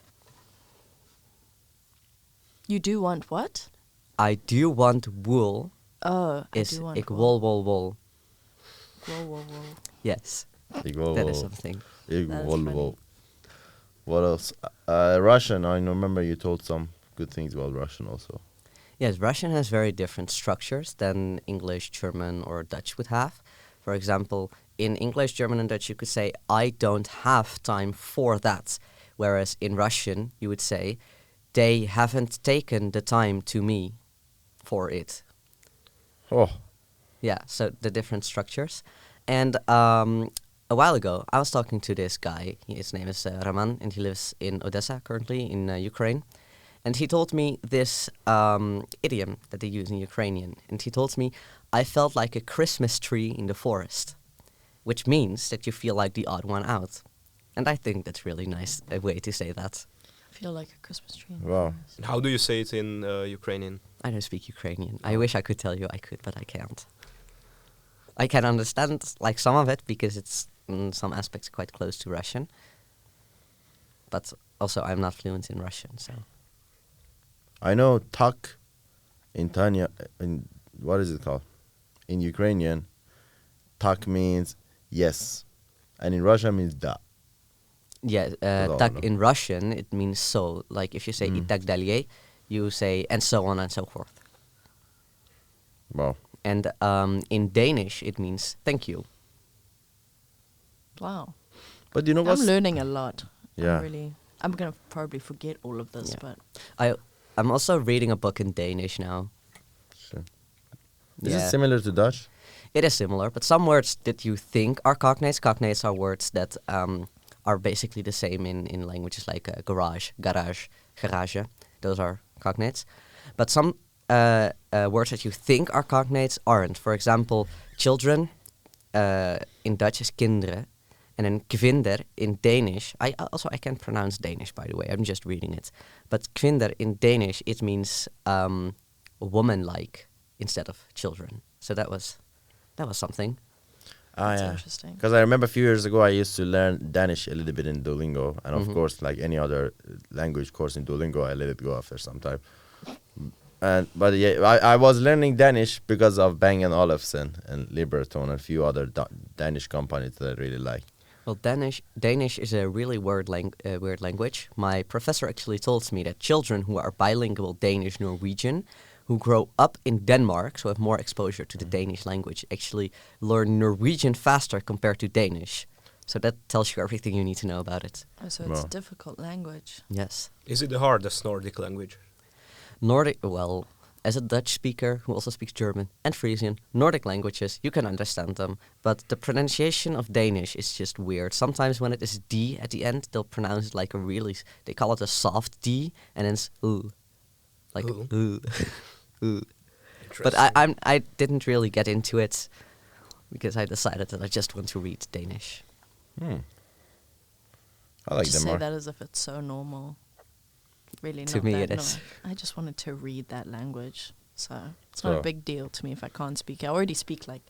Speaker 1: You do want what?
Speaker 3: I do want wool
Speaker 1: Oh, I
Speaker 3: is
Speaker 1: do want
Speaker 3: ik
Speaker 1: wool.
Speaker 3: wol, wol, wol.
Speaker 1: Whoa, whoa, whoa.
Speaker 3: Yes,
Speaker 4: Ik wol,
Speaker 3: that is
Speaker 4: wol.
Speaker 3: something.
Speaker 4: Ik
Speaker 1: That is
Speaker 4: wol,
Speaker 1: funny.
Speaker 4: wol. What else? Russian. I remember you told some good things about Russian also.
Speaker 3: Yes, Russian has very different structures than English, German, or Dutch would have. For example, in English, German, and Dutch, you could say, I don't have time for that. Whereas in Russian, you would say, they haven't taken the time to me for it.
Speaker 4: Oh,
Speaker 3: Yeah, so the different structures. And a while ago, I was talking to this guy. His name is Raman, and he lives in Odessa currently in Ukraine. And he told me this idiom that they use in Ukrainian. And he told me, I felt like a Christmas tree in the forest, which means that you feel like the odd one out. And I think that's really nice, a way to say that.
Speaker 1: I feel like a Christmas tree.
Speaker 4: wow.
Speaker 2: And how do you say it in Ukrainian?
Speaker 3: I don't speak Ukrainian. I wish I could tell you I could, but I can't. I can understand like some of it because it's in some aspects quite close to Russian. But also I'm not fluent in Russian, so
Speaker 4: I know tak in Tanya, in what is it called? In Ukrainian, tak means yes, and in Russian means da.
Speaker 3: yeah,
Speaker 4: Well,
Speaker 3: tak
Speaker 4: no.
Speaker 3: in Russian it means so. Like if you say
Speaker 4: Mm.
Speaker 3: i tak dalej, you say and so on and so forth.
Speaker 4: Wow.
Speaker 3: And in Danish it means thank you.
Speaker 1: Wow.
Speaker 4: But you know
Speaker 1: I'm
Speaker 4: what's
Speaker 1: learning a lot.
Speaker 4: Yeah.
Speaker 1: I'm going to probably forget all of this,
Speaker 3: Yeah.
Speaker 1: but
Speaker 3: I'm also reading a book in Danish now.
Speaker 4: Sure. Is
Speaker 3: Yeah.
Speaker 4: it similar to Dutch?
Speaker 3: It is similar, but some words that you think are cognates are words that are basically the same in languages like garage, garage. Those are cognates. But some words that you think are cognates aren't. For example, children in Dutch is kinderen. And then kvinder in Danish, I can't pronounce Danish, by the way, I'm just reading it. But kvinder in Danish, it means woman-like instead of children. So that was something.
Speaker 1: that's
Speaker 4: Yeah.
Speaker 1: interesting.
Speaker 4: Because I remember a few years ago, I used to learn Danish a little bit in Duolingo, and of
Speaker 3: Mhm.
Speaker 4: course, like any other language course in Duolingo, I let it go after some time. But yeah, I was learning Danish because of Bang & Olufsen and Liberton and a few other Danish companies that I really like.
Speaker 3: Well, Danish is a really weird language. My professor actually told me that children who are bilingual Danish-Norwegian, who grow up in Denmark, so have more exposure to the Danish language, actually learn Norwegian faster compared to Danish. So that tells you everything you need to know about it.
Speaker 1: Oh, so it's
Speaker 4: Wow.
Speaker 1: a difficult language.
Speaker 3: Yes.
Speaker 2: Is it the hardest Nordic language?
Speaker 3: Nordic, well, as a Dutch speaker who also speaks German and Frisian, Nordic languages, you can understand them, but the pronunciation of Danish is just weird. Sometimes when it is D at the end, they'll pronounce it like they call it a soft D, and then it's like
Speaker 2: Ooh.
Speaker 3: But
Speaker 2: Interesting.
Speaker 3: I didn't really get into it because I decided that I just want to read Danish.
Speaker 4: I like
Speaker 1: Just say
Speaker 4: Denmark.
Speaker 1: that as if it's so normal. Really
Speaker 3: To
Speaker 1: not
Speaker 3: me
Speaker 1: that
Speaker 3: it is.
Speaker 1: I just wanted to read that language. So it's
Speaker 4: So-
Speaker 1: not a big deal to me if I can't speak. I already speak like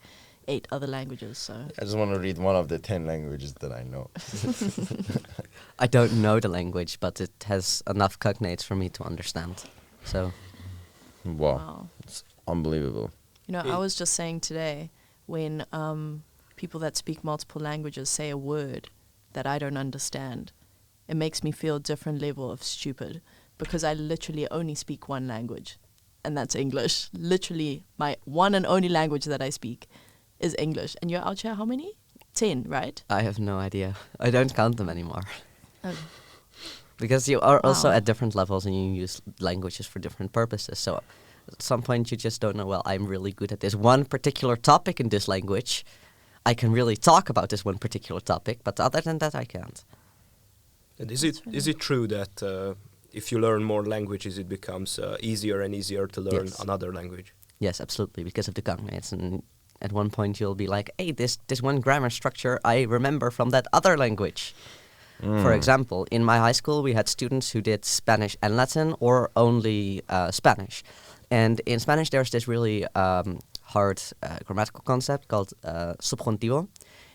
Speaker 1: 8 other languages, so
Speaker 4: I just want to read one of the 10 languages that I know.
Speaker 3: I don't know the language, but it has enough cognates for me to understand. So,
Speaker 4: Wow.
Speaker 1: wow.
Speaker 4: It's unbelievable.
Speaker 1: You know, I was just saying today when people that speak multiple languages say a word that I don't understand, it makes me feel a different level of stupid because I literally only speak one language, and that's English. Literally, my one and only language that I speak is English. And you're out here, how many? 10, right?
Speaker 3: I have no idea. I don't count them anymore.
Speaker 1: Oh.
Speaker 3: Because you are also
Speaker 1: Wow.
Speaker 3: at different levels and you use languages for different purposes. So at some point you just don't know, well, I'm really good at this one particular topic in this language. I can really talk about this one particular topic, but other than that, I can't.
Speaker 2: And is
Speaker 1: That's
Speaker 2: it true that if you learn more languages, it becomes easier and easier to learn
Speaker 3: Yes.
Speaker 2: another language?
Speaker 3: Yes, absolutely, because of the cognates. And at one point you'll be like, hey, this one grammar structure I remember from that other language. For example, in my high school, we had students who did Spanish and Latin or only Spanish. And in Spanish, there's this really hard grammatical concept called subjuntivo.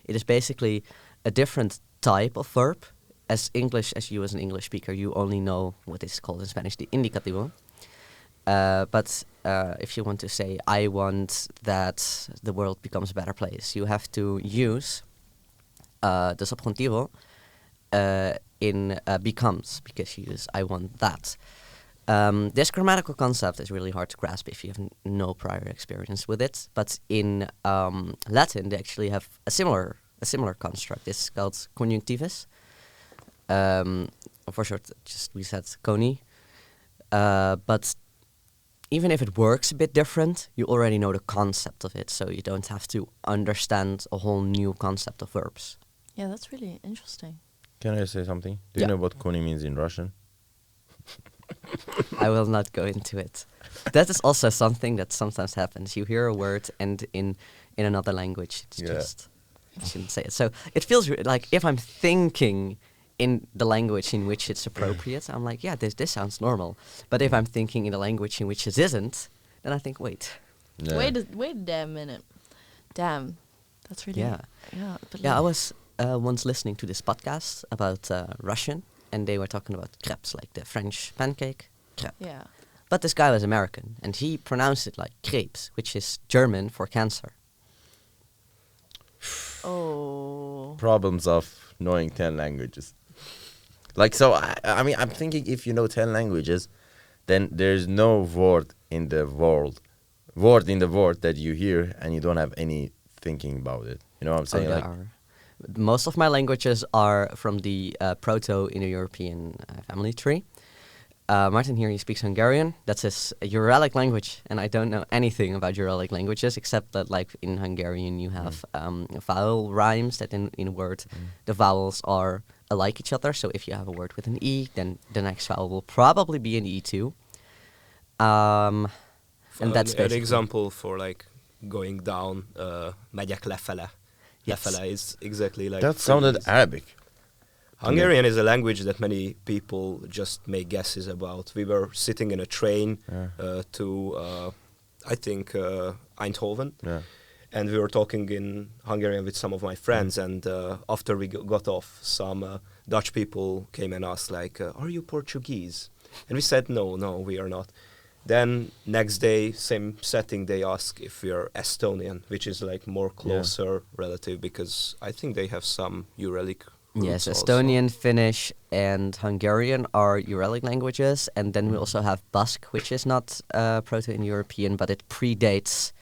Speaker 3: It is basically a different type of verb. As you as an English speaker, you only know what is called in Spanish the indicativo. But if you want to say, I want that the world becomes a better place, you have to use the subjuntivo in becomes, because you use I want that. This grammatical concept is really hard to grasp if you have no prior experience with it. But in Latin, they actually have a similar construct. It's called conjunctivus. For short, just we said coni. But even if it works a bit different, you already know the concept of it, so you don't have to understand a whole new concept of verbs.
Speaker 1: Yeah, that's really interesting.
Speaker 4: Can I say something? Do you
Speaker 3: Yeah.
Speaker 4: know what koni means in Russian?
Speaker 3: I will not go into it. That is also something that sometimes happens. You hear a word and in another language, it's
Speaker 4: Yeah.
Speaker 3: just, you shouldn't say it. So it feels like if I'm thinking in the language in which it's appropriate, I'm like, yeah, this sounds normal. But if I'm thinking in a language in which it isn't, then I think, wait.
Speaker 4: Yeah.
Speaker 1: Wait a damn minute. Damn. That's really...
Speaker 3: Yeah.
Speaker 1: Yeah, but
Speaker 3: Yeah, I
Speaker 1: like-
Speaker 3: was once listening to this podcast about Russian, and they were talking about crepes, like the French pancake crepe.
Speaker 1: Yeah.
Speaker 3: But this guy was American, and he pronounced it like crepes, which is German for cancer.
Speaker 1: Oh.
Speaker 4: Problems of knowing 10 languages. Like, so, I mean, I'm thinking if you know 10 languages, then there's no word in the world that you hear and you don't have any thinking about it. You know what I'm saying?
Speaker 3: There
Speaker 4: Like,
Speaker 3: are. Most of my languages are from the Proto-Indo-European family tree. Martin here, he speaks Hungarian. That's his Uralic language, and I don't know anything about Uralic languages except that, like in Hungarian, you have vowel rhymes that in a word, the vowels are alike each other. So if you have a word with an E, then the next vowel will probably be an E too. And that's
Speaker 2: an
Speaker 3: basically
Speaker 2: example for like going down. Megyek lefele.
Speaker 3: Yes.
Speaker 2: Lefele is exactly like.
Speaker 4: that sounded
Speaker 2: freeze.
Speaker 4: Arabic.
Speaker 2: Hungarian is a language that many people just make guesses about. We were sitting in a train to, I think, Eindhoven,
Speaker 4: Yeah.
Speaker 2: and we were talking in Hungarian with some of my friends. And after we got off, some Dutch people came and asked, like, "Are you Portuguese?" And we said, "No, we are not." Then next day, same setting, they ask if we are Estonian, which is like more closer relative because I think they have some Uralic.
Speaker 3: Yes,
Speaker 2: roots also.
Speaker 3: Estonian, Finnish, and Hungarian are Uralic languages, and then we also have Basque, which is not Proto-Indo-European, but it predates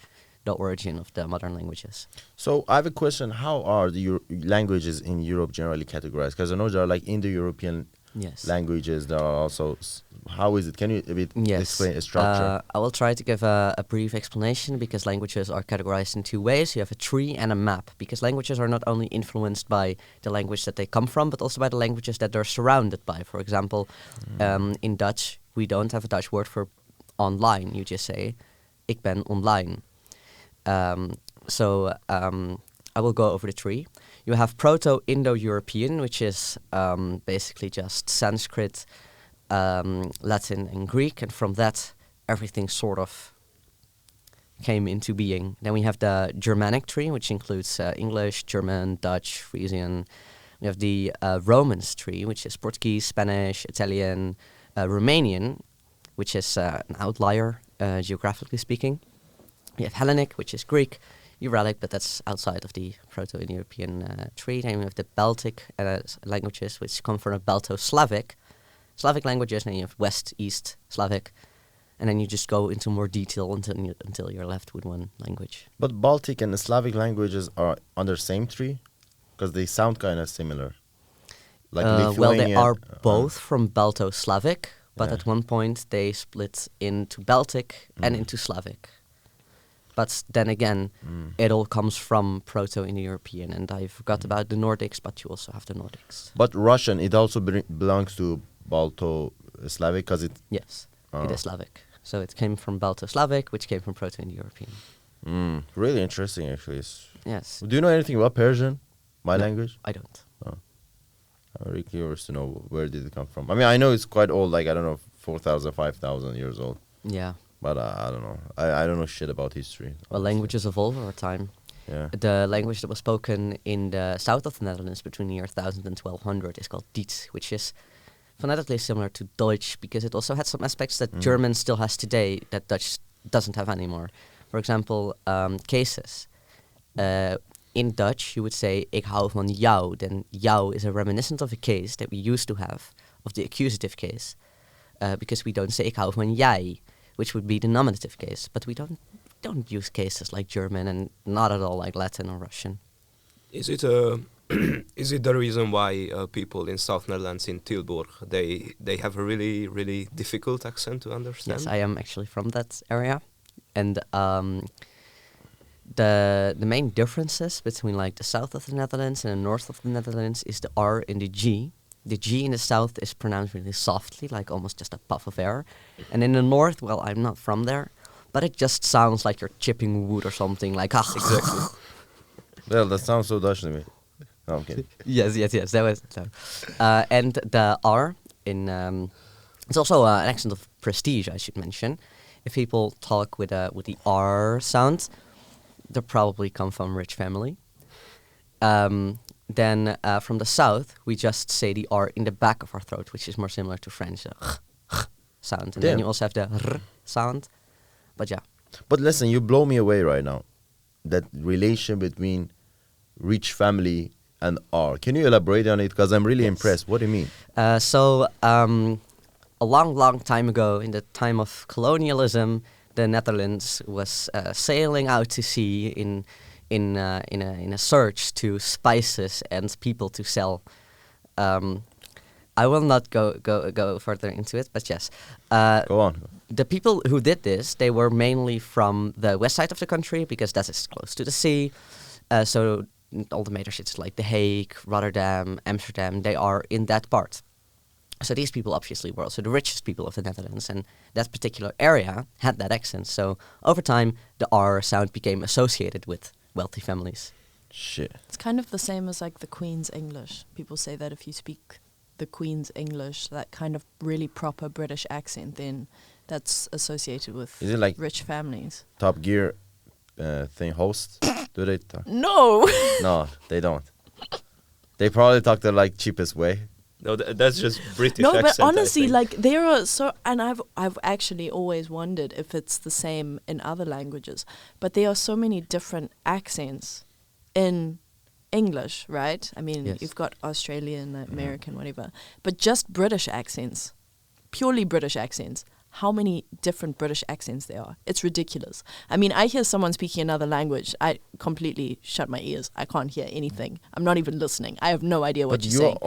Speaker 3: the origin of the modern languages.
Speaker 4: So I have a question. How are the languages in Europe generally categorized? Because I know there are like Indo-European
Speaker 3: Yes.
Speaker 4: languages. There are also... how is it? Can you a bit
Speaker 3: Yes.
Speaker 4: explain a structure?
Speaker 3: I will try to give a brief explanation because languages are categorized in two ways. You have a tree and a map because languages are not only influenced by the language that they come from, but also by the languages that they're surrounded by. For example, in Dutch, we don't have a Dutch word for online. You just say, ik ben online. I will go over the tree. You have Proto-Indo-European, which is basically just Sanskrit, Latin and Greek, and from that everything sort of came into being. Then we have the Germanic tree, which includes English, German, Dutch, Frisian. We have the Romance tree, which is Portuguese, Spanish, Italian, Romanian, which is an outlier geographically speaking. We have Hellenic, which is Greek, Uralic, but that's outside of the Proto-Indo-European tree. Then we have the Baltic languages, which come from a Balto-Slavic languages, and then you have West, East, Slavic, and then you just go into more detail until you're left with one language.
Speaker 4: But Baltic and the Slavic languages are under the same tree? Because they sound kind of similar. Like
Speaker 3: Well, they
Speaker 4: Lithuanian,
Speaker 3: are both from Balto-Slavic, but
Speaker 4: Yeah.
Speaker 3: at one point they split into Baltic and into Slavic. But then again, it all comes from Proto-Indo-European, and I forgot about the Nordics, but you also have the Nordics.
Speaker 4: But Russian, it also belongs to Balto-Slavic because it...
Speaker 3: Yes,
Speaker 4: Oh.
Speaker 3: it is Slavic. So it came from Balto-Slavic, which came from Proto-Indo-European.
Speaker 4: Really interesting, actually.
Speaker 3: Yes,
Speaker 4: Do you know anything about Persian, my
Speaker 3: No.
Speaker 4: language?
Speaker 3: I don't.
Speaker 4: I'm really curious to know where did it come from. I mean, I know it's quite old, like, I don't know, 4,000, 5,000 years old.
Speaker 3: Yeah.
Speaker 4: But I don't know. I don't know shit about history.
Speaker 3: Well,
Speaker 4: honestly.
Speaker 3: languages evolve over time.
Speaker 4: Yeah.
Speaker 3: The language that was spoken in the south of the Netherlands between the year 1000 and 1200 is called Diets, which is phonetically similar to Deutsch because it also had some aspects that German still has today that Dutch doesn't have anymore. For example, cases. In Dutch, you would say, ik hou van jou. Then jou is a reminiscent of a case that we used to have, of the accusative case. because we don't say ik hou van jij, which would be the nominative case, but we don't use cases like German and not at all like Latin or Russian.
Speaker 2: Is it is it the reason why people in South Netherlands in Tilburg they have a really difficult accent to understand?
Speaker 3: Yes, I am actually from that area, and the main differences between like the south of the Netherlands and the north of the Netherlands is the R and the G. The G in the south is pronounced really softly, like almost just a puff of air, and in the north, well, I'm not from there, but it just sounds like you're chipping wood or something, like
Speaker 2: Exactly.
Speaker 4: Well, that sounds so Dutch to me. No, I'm kidding.
Speaker 3: yes, that was so. And the R in it's also an accent of prestige, I should mention. If people talk with the R sound, they probably come from rich family. Then from the south, we just say the R in the back of our throat, which is more similar to French sound. And then
Speaker 4: Damn.
Speaker 3: you also have the R sound. But yeah.
Speaker 4: But listen, you blow me away right now. That relation between rich family and R. Can you elaborate on it? Because I'm really impressed. What do you mean?
Speaker 3: So a long time ago, in the time of colonialism, the Netherlands was sailing out to sea in a search to spices and people to sell. I will not go further into it, but yes.
Speaker 4: Go on.
Speaker 3: The people who did this, they were mainly from the west side of the country because that is close to the sea. So all the major cities like The Hague, Rotterdam, Amsterdam, they are in that part. So these people obviously were also the richest people of the Netherlands, and that particular area had that accent. So over time, the R sound became associated with wealthy families.
Speaker 4: Shit.
Speaker 1: It's kind of the same as like the Queen's English. People say that if you speak the Queen's English, that kind of really proper British accent, then that's associated with
Speaker 4: Is it like
Speaker 1: rich families.
Speaker 4: Top Gear thing host? Do they talk?
Speaker 1: No!
Speaker 4: No, they don't. They probably talk the like cheapest way.
Speaker 2: No, that's just British
Speaker 1: No,
Speaker 2: accent.
Speaker 1: but
Speaker 2: I
Speaker 1: honestly,
Speaker 2: think.
Speaker 1: like there are so, and I've actually always wondered if it's the same in other languages. But there are so many different accents in English, right? I mean,
Speaker 3: Yes.
Speaker 1: you've got Australian, American, whatever. But just British accents, purely British accents. How many different British accents there are? It's ridiculous. I mean, I hear someone speaking another language, I completely shut my ears. I can't hear anything. I'm not even listening. I have no idea what
Speaker 4: But
Speaker 1: you're
Speaker 4: you
Speaker 1: saying.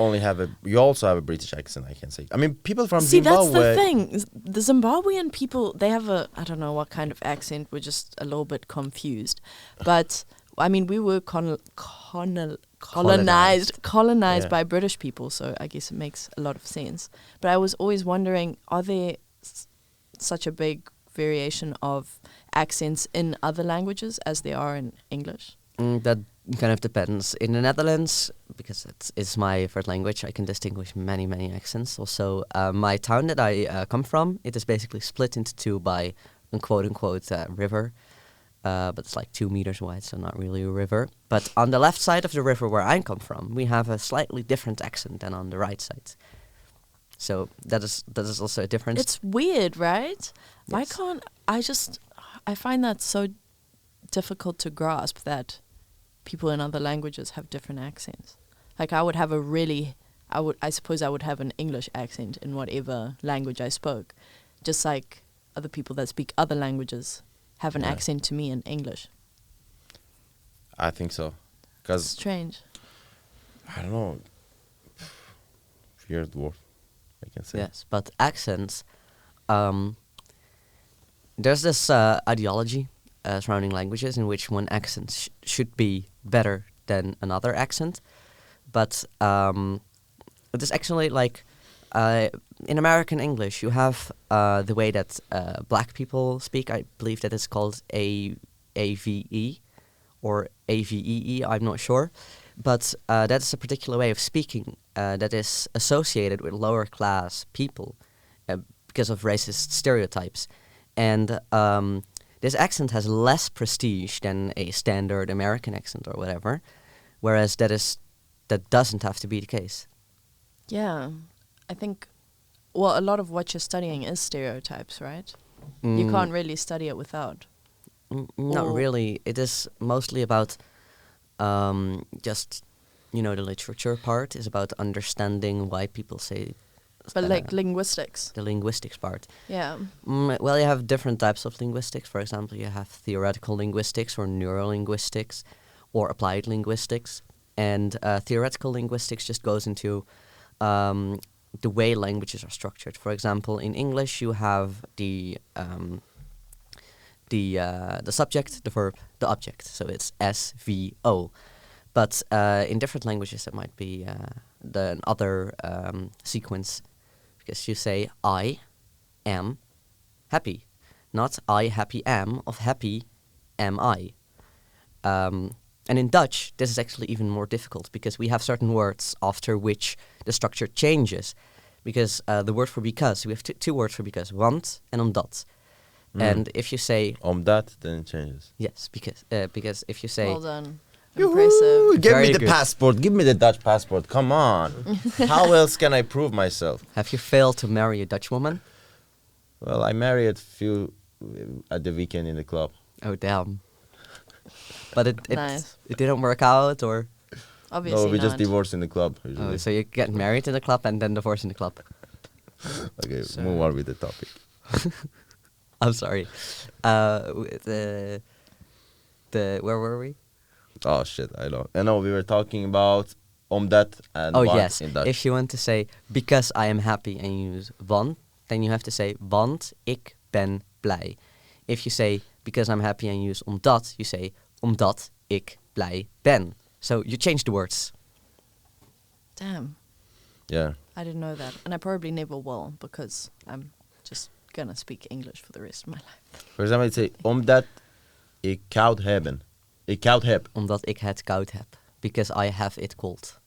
Speaker 4: you also have a British accent, I can say. I mean, people from
Speaker 1: See,
Speaker 4: Zimbabwe.
Speaker 1: that's the thing. The Zimbabwean people, they have I don't know what kind of accent. We're just a little bit confused. But, I mean, we were colonized
Speaker 4: Yeah.
Speaker 1: by British people, so I guess it makes a lot of sense. But I was always wondering, are there such a big variation of accents in other languages as there are in English?
Speaker 3: That kind of depends. In the Netherlands, because it's my first language, I can distinguish many accents. Also, my town that I come from, it is basically split into two by a quote-unquote river. But it's like 2 meters wide, so not really a river. But on the left side of the river where I come from, we have a slightly different accent than on the right side. So that is also a difference.
Speaker 1: It's weird, right?
Speaker 3: Yes.
Speaker 1: I find that so difficult to grasp that people in other languages have different accents. Like I suppose I would have an English accent in whatever language I spoke, just like other people that speak other languages have an
Speaker 4: Yeah.
Speaker 1: accent to me in English.
Speaker 4: I think so. Because,
Speaker 1: Strange.
Speaker 4: I don't know. You're a dwarf, I can say.
Speaker 3: Yes, but accents, there's this ideology surrounding languages in which one accent should be better than another accent. But it is actually like, in American English, you have the way that black people speak. I believe that it's called AVE or AVEE, I'm not sure. But that is a particular way of speaking that is associated with lower class people because of racist stereotypes. And this accent has less prestige than a standard American accent or whatever, whereas that doesn't have to be the case.
Speaker 1: Yeah, I think, well, a lot of what you're studying is stereotypes, right? You can't really study it without.
Speaker 3: Not
Speaker 1: Or-
Speaker 3: really. It is mostly about just, the literature part is about understanding why people say
Speaker 1: But like linguistics.
Speaker 3: the linguistics part.
Speaker 1: Yeah.
Speaker 3: Well, you have different types of linguistics. For example, you have theoretical linguistics or neurolinguistics or applied linguistics. And theoretical linguistics just goes into the way languages are structured. For example, in English, you have the subject, the verb, the object. So it's SVO. But in different languages, it might be another sequence, because you say I am happy, not I happy am, of happy am I. And in Dutch, this is actually even more difficult, because we have certain words after which the structure changes. Because the word for because, we have two words for because, want and omdat. And if you say
Speaker 4: Omdat, then it changes.
Speaker 3: yes, because if you say
Speaker 1: Well done.
Speaker 4: Yoo-hoo!
Speaker 1: Impressive.
Speaker 4: Give
Speaker 3: Very
Speaker 4: me the
Speaker 3: good.
Speaker 4: passport. Give me the Dutch passport. Come on. How else can I prove myself?
Speaker 3: have you failed to marry a Dutch woman?
Speaker 4: Well, I married a few at the weekend in the club.
Speaker 3: Oh damn! But it
Speaker 1: Nice.
Speaker 3: it didn't work out, or
Speaker 1: Obviously
Speaker 4: No, we just
Speaker 1: not.
Speaker 4: divorced in the club usually.
Speaker 3: so you get married in the club and then divorced in the club.
Speaker 4: Okay,
Speaker 2: So-
Speaker 4: move on with the topic.
Speaker 3: I'm sorry. The where were we?
Speaker 4: Oh shit, I know we were talking about omdat and
Speaker 3: Oh
Speaker 4: want
Speaker 3: yes.
Speaker 4: in Dutch.
Speaker 3: If you want to say because I am happy and you use want, then you have to say want ik ben blij. If you say because I'm happy and you use omdat, you say omdat ik blij ben. So you change the words.
Speaker 1: Damn.
Speaker 4: Yeah.
Speaker 1: I didn't know that. And I probably never will, because I'm just going to speak English for the rest of my life.
Speaker 4: For example, you say omdat ik koud hebben. Ik koud heb.
Speaker 3: Omdat ik het koud heb. Because I have it cold.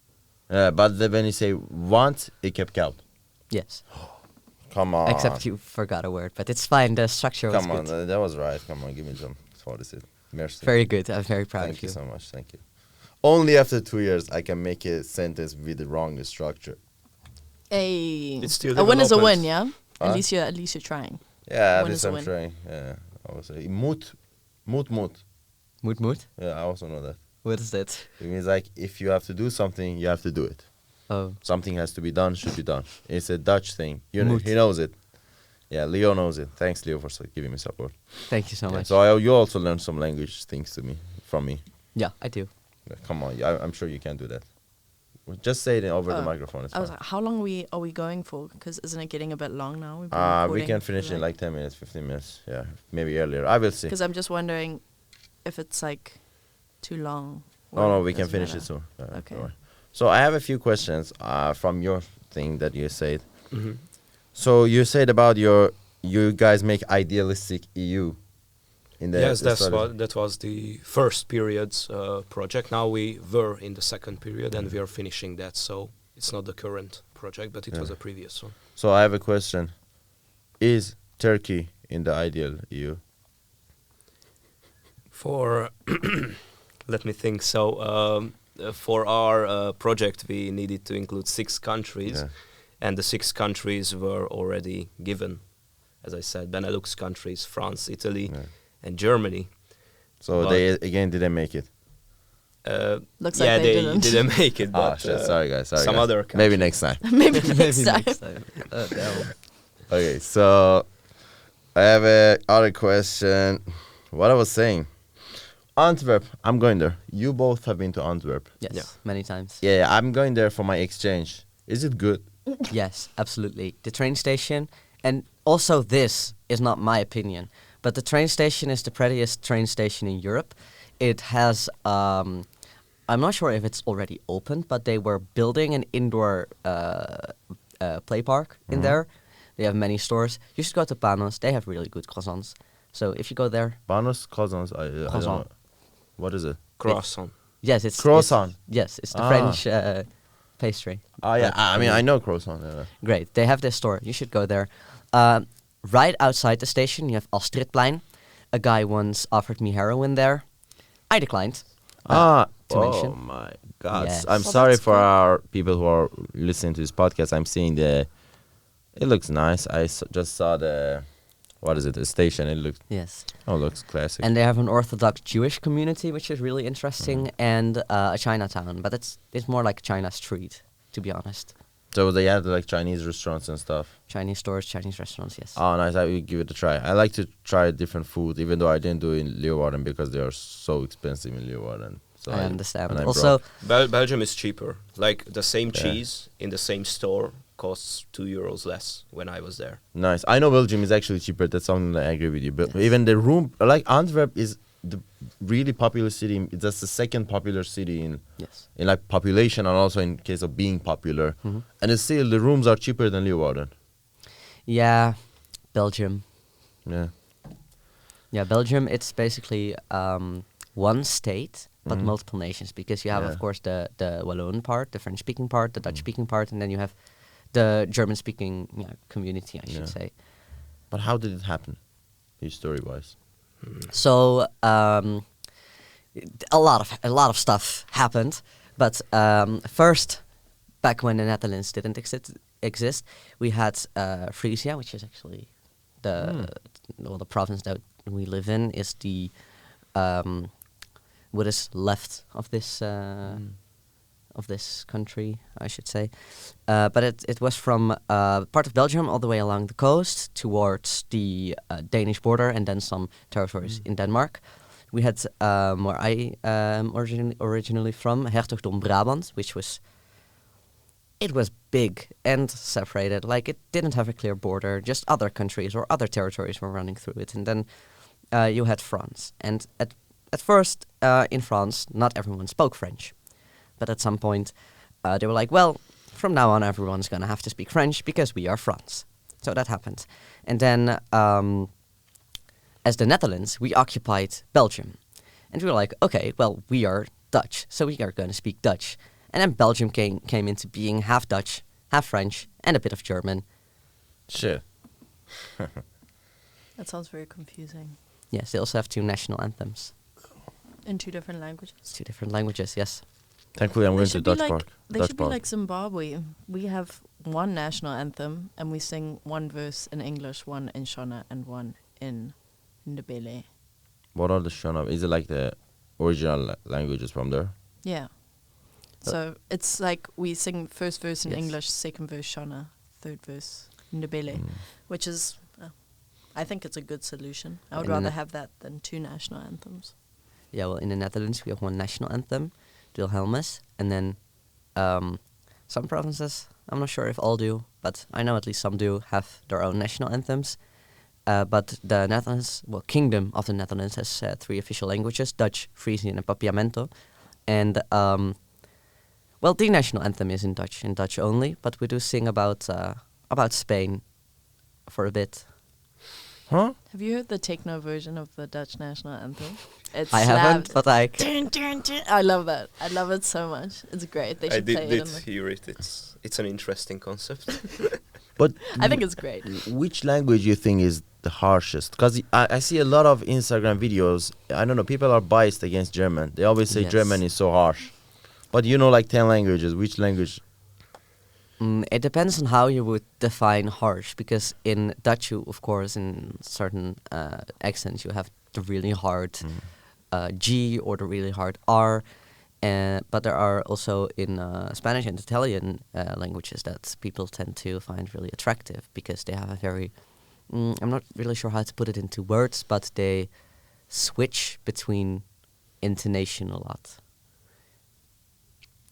Speaker 4: But then when you say want, ik heb koud.
Speaker 3: Yes.
Speaker 4: Come on.
Speaker 3: Except you forgot a word, but it's fine. The structure was
Speaker 4: Come on,
Speaker 3: good.
Speaker 4: that was right. Come on, give me some. What is it? Merci.
Speaker 3: Very good. I'm very proud
Speaker 4: Thank
Speaker 3: of
Speaker 4: you
Speaker 3: you.
Speaker 4: so much. Thank you. Only after 2 years I can make a sentence with the wrong structure.
Speaker 1: Hey.
Speaker 2: It's still
Speaker 1: a win is a win,
Speaker 2: development.
Speaker 1: yeah?
Speaker 4: Huh?
Speaker 1: At least you're trying.
Speaker 4: Yeah, at
Speaker 1: Win
Speaker 4: least
Speaker 1: is a
Speaker 4: I'm
Speaker 1: win.
Speaker 4: trying. Yeah, I was say moed. Moed.
Speaker 3: Moed.
Speaker 4: Yeah, I also know that.
Speaker 3: What is that?
Speaker 4: It means like if you have to do something, you have to do it.
Speaker 3: Oh.
Speaker 4: Something has to be done, should be done. It's a Dutch thing. You know,
Speaker 3: Moed.
Speaker 4: he knows it. Yeah, Leo knows it. Thanks, Leo, for giving me support.
Speaker 3: Thank you so
Speaker 4: Yeah,
Speaker 3: much.
Speaker 4: so you also learned some language things from me.
Speaker 3: Yeah, I do.
Speaker 4: Yeah, come on, I'm sure you can do that. Well, just say it over the
Speaker 1: Oh,
Speaker 4: microphone. It's
Speaker 1: I was
Speaker 4: fine.
Speaker 1: like, how long are we going for? Because isn't it getting a bit long now?
Speaker 4: We can finish in like 10 minutes, 15 minutes. Yeah, maybe earlier. I will see.
Speaker 1: Because I'm just wondering if it's like too long.
Speaker 4: No,
Speaker 1: or
Speaker 4: we can
Speaker 1: doesn't
Speaker 4: finish
Speaker 1: matter.
Speaker 4: it soon.
Speaker 1: Okay.
Speaker 4: don't worry. So I have a few questions from your thing that you said.
Speaker 2: Mhm.
Speaker 4: So you said about you guys make idealistic EU. In the
Speaker 2: Yes,
Speaker 4: the studies.
Speaker 2: that was the first period's project. Now we were in the second period and we are finishing that. So it's not the current project, but it was
Speaker 4: Yeah.
Speaker 2: a previous one.
Speaker 4: So I have a question. Is Turkey in the ideal EU?
Speaker 2: For let me think. So for our project, we needed to include 6 countries,
Speaker 4: Yeah.
Speaker 2: and the 6 countries were already given. As I said, Benelux countries, France, Italy,
Speaker 4: Yeah.
Speaker 2: and Germany.
Speaker 4: So
Speaker 2: But-
Speaker 4: they again didn't make it.
Speaker 1: Looks
Speaker 2: yeah,
Speaker 1: like they
Speaker 2: they
Speaker 1: didn't.
Speaker 2: didn't make it.
Speaker 4: Ah,
Speaker 2: But
Speaker 4: shit. Sorry, guys. Sorry,
Speaker 2: some
Speaker 4: guys.
Speaker 2: other
Speaker 4: Maybe
Speaker 2: countries.
Speaker 4: next time.
Speaker 1: Maybe next time.
Speaker 3: Damn.
Speaker 4: Okay, so I have a other question. What I was saying, Antwerp. I'm going there. You both have been to Antwerp.
Speaker 3: Yes,
Speaker 2: Yeah.
Speaker 3: many times.
Speaker 4: Yeah, I'm going there for my exchange. Is it good?
Speaker 3: Yes, absolutely. The train station, and also this is not my opinion, but the train station is the prettiest train station in Europe. It has, I'm not sure if it's already opened, but they were building an indoor play park in there. They have many stores. You should go to Panos. They have really good croissants. So if you go there,
Speaker 4: Bonus cousins. I don't
Speaker 3: Croissant.
Speaker 4: know. What is it?
Speaker 2: Croissant.
Speaker 3: yes, it's
Speaker 4: Croissant.
Speaker 3: Yes, it's the
Speaker 4: Ah.
Speaker 3: French pastry.
Speaker 4: Oh yeah,
Speaker 3: But-
Speaker 4: I mean I know croissant. Yeah.
Speaker 3: Great. They have this store. You should go there. Right outside the station, you have Astridplein. A guy once offered me heroin there. I declined. To
Speaker 4: oh
Speaker 3: mention.
Speaker 4: my God!
Speaker 3: Yes.
Speaker 4: I'm
Speaker 1: Oh,
Speaker 4: sorry
Speaker 1: that's
Speaker 4: for
Speaker 1: cool.
Speaker 4: our people who are listening to this podcast. I'm seeing it looks nice. I just saw what is it? The station. It
Speaker 3: Yes.
Speaker 4: looks classic.
Speaker 3: And they have an Orthodox Jewish community, which is really interesting, and a Chinatown. But it's more like China Street, to be honest.
Speaker 4: So they had like Chinese restaurants and stuff.
Speaker 3: Chinese stores, Chinese restaurants, yes.
Speaker 4: Oh, nice. I will give it a try. I like to try different food, even though I didn't do it in Leeuwarden because they are so expensive in Leeuwarden. So
Speaker 3: I understand.
Speaker 4: and I
Speaker 3: Also,
Speaker 2: Belgium is cheaper. Like the same
Speaker 4: Yeah.
Speaker 2: cheese in the same store costs €2 less when I was there.
Speaker 4: Nice. I know Belgium is actually cheaper. That's something that I agree with you. But
Speaker 3: Yes.
Speaker 4: even the room, like Antwerp is the really popular city. That's the second popular city
Speaker 3: yes.
Speaker 4: in like population and also in case of being popular.
Speaker 3: Mhm.
Speaker 4: And it's still the rooms are cheaper than Leeuwarden.
Speaker 3: Yeah, Belgium.
Speaker 4: Yeah.
Speaker 3: Yeah, Belgium, it's basically one state, but
Speaker 4: Mhm.
Speaker 3: multiple nations. Because you have,
Speaker 4: Yeah.
Speaker 3: of course, the Walloon part, the French-speaking part, the Dutch-speaking part, and then you have the German-speaking community, I should
Speaker 4: Yeah.
Speaker 3: say.
Speaker 4: But how did it happen, history-wise?
Speaker 3: So a lot of stuff happened, but first, back when the Netherlands didn't exist, we had Frisia, which is actually the province that we live in is the what is left of this country, I should say. But it was from part of Belgium all the way along the coast towards the Danish border and then some territories in Denmark. We had where I am originally from, Hertogdom Brabant, which was big and separated. Like it didn't have a clear border. Just other countries or other territories were running through it. And then you had France. And at first in France, not everyone spoke French. But at some point, they were like, well, from now on, everyone's going to have to speak French because we are France. So that happened. And then, as the Netherlands, we occupied Belgium. And we were like, okay, well, we are Dutch, so we are going to speak Dutch. And then Belgium came into being half Dutch, half French, and a bit of German.
Speaker 4: Shit.
Speaker 1: That sounds very confusing.
Speaker 3: Yes, they also have two national anthems.
Speaker 1: In 2 different languages.
Speaker 3: It's 2 different languages, yes.
Speaker 4: Thankfully, I'm
Speaker 1: They
Speaker 4: going to
Speaker 1: should be
Speaker 4: Dutch
Speaker 1: like-
Speaker 4: Park.
Speaker 1: They
Speaker 4: Dutch
Speaker 1: should be
Speaker 4: Park.
Speaker 1: like Zimbabwe. We have one national anthem, and we sing one verse in English, one in Shona, and one in Ndebele.
Speaker 4: What are the Shona? Is it like the original languages from there?
Speaker 1: Yeah. So it's like we sing first verse in
Speaker 3: Yes.
Speaker 1: English, second verse Shona, third verse Ndebele, which is, I think it's a good solution. I would
Speaker 3: And
Speaker 1: rather
Speaker 3: the-
Speaker 1: have that than 2 national anthems.
Speaker 3: Yeah, well, in the Netherlands, we have one national anthem, Wilhelmus, and then some provinces, I'm not sure if all do, but I know at least some do have their own national anthems. But the Netherlands, well, Kingdom of the Netherlands has 3 official languages, Dutch, Frisian, and Papiamento. And, well, the national anthem is in Dutch only, but we do sing about Spain for a bit.
Speaker 4: Huh?
Speaker 1: Have you heard the techno version of the Dutch national anthem? It's
Speaker 3: I haven't,
Speaker 1: slapped.
Speaker 3: but I...
Speaker 1: Dun, dun, dun. I love that. I love it so much. It's great. They
Speaker 2: I
Speaker 1: should play
Speaker 2: did
Speaker 1: it. In the
Speaker 2: hear it. It's an interesting concept.
Speaker 4: But
Speaker 1: I think it's great.
Speaker 4: which language you think is the harshest? Because I see a lot of Instagram videos. I don't know. People are biased against German. They always say
Speaker 3: Yes.
Speaker 4: German is so harsh. But you know, like 10 languages. Which language?
Speaker 3: It depends on how you would define harsh, because in Dutch, you, of course, in certain accents, you have the really hard G or the really hard R. But there are also in Spanish and Italian languages that people tend to find really attractive because they have a very, I'm not really sure how to put it into words, but they switch between intonation a lot.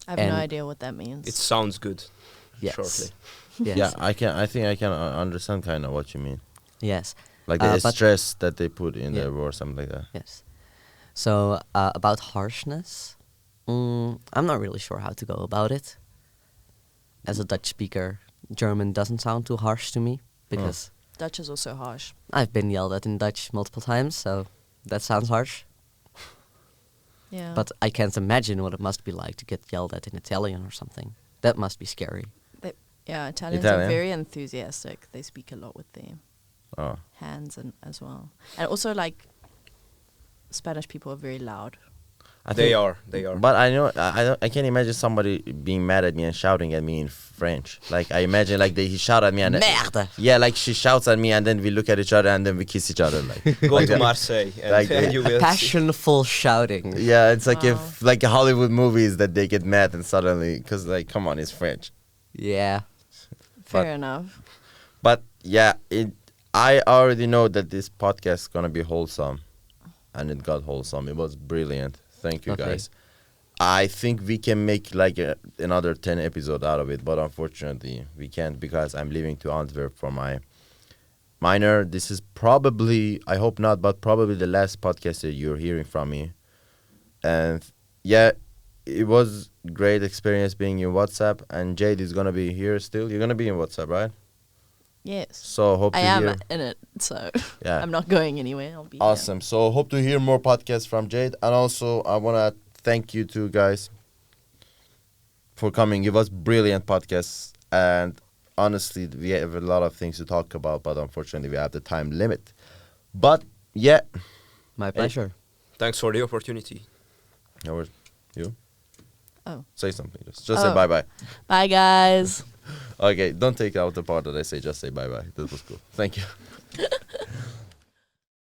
Speaker 1: I have no
Speaker 3: and-
Speaker 1: idea what that means.
Speaker 2: It sounds good.
Speaker 3: Yes.
Speaker 2: Shortly.
Speaker 3: Yes.
Speaker 4: Yeah, I think I can understand kind of what you mean.
Speaker 3: Yes.
Speaker 4: Like the
Speaker 3: But-
Speaker 4: stress that they put in
Speaker 3: Yeah.
Speaker 4: there or something like that.
Speaker 3: Yes. So about harshness, I'm not really sure how to go about it. As a Dutch speaker, German doesn't sound too harsh to me because
Speaker 1: Dutch is also harsh.
Speaker 3: I've been yelled at in Dutch multiple times, so that sounds harsh.
Speaker 1: Yeah.
Speaker 3: But I can't imagine what it must be like to get yelled at in Italian or something. That must be scary.
Speaker 1: yeah, Italians
Speaker 4: Italian?
Speaker 1: are very enthusiastic. They speak a lot with their
Speaker 4: Oh.
Speaker 1: hands and as well. And also like Spanish people are very loud.
Speaker 2: They are.
Speaker 4: But I know I can't imagine somebody being mad at me and shouting at me in French. Like I imagine like he shout at me and
Speaker 3: Merde!
Speaker 4: yeah, like she shouts at me and then we look at each other and then we kiss each other like.
Speaker 2: Go
Speaker 4: like
Speaker 2: to
Speaker 4: that.
Speaker 2: Marseille and
Speaker 4: Like
Speaker 2: you will see.
Speaker 3: Passionful shouting.
Speaker 4: Yeah, it's like
Speaker 1: Wow.
Speaker 4: if like Hollywood movies that they get mad and suddenly because like come on, it's French.
Speaker 3: Yeah.
Speaker 1: Fair enough.
Speaker 4: But yeah, I already know that this podcast is gonna be wholesome, and it got wholesome. It was brilliant. Thank you,
Speaker 3: Lovely.
Speaker 4: guys. I think we can make like another 10 episode out of it, but unfortunately we can't because I'm leaving to Antwerp for my minor. This is probably, I hope not, but probably the last podcast that you're hearing from me. And yeah, it was great experience being in WhatsApp, and Jade is gonna be here still. You're gonna be in WhatsApp, right?
Speaker 1: Yes.
Speaker 4: So hope
Speaker 1: I
Speaker 4: to
Speaker 1: am
Speaker 4: hear.
Speaker 1: in it, so
Speaker 4: Yeah.
Speaker 1: I'm not going anywhere. I'll be here.
Speaker 4: Awesome. So hope to hear more podcasts from Jade, and also I wanna thank you two guys for coming. It was brilliant podcasts, and honestly, we have a lot of things to talk about, but unfortunately, we have the time limit. But yeah,
Speaker 3: My pleasure.
Speaker 2: Thanks for the opportunity.
Speaker 4: no worries. You
Speaker 1: Oh.
Speaker 4: say something. Just say
Speaker 1: Oh.
Speaker 4: bye bye.
Speaker 1: Bye, guys.
Speaker 4: Okay, don't take out the part that I say. Just say bye bye. That was cool. Thank you.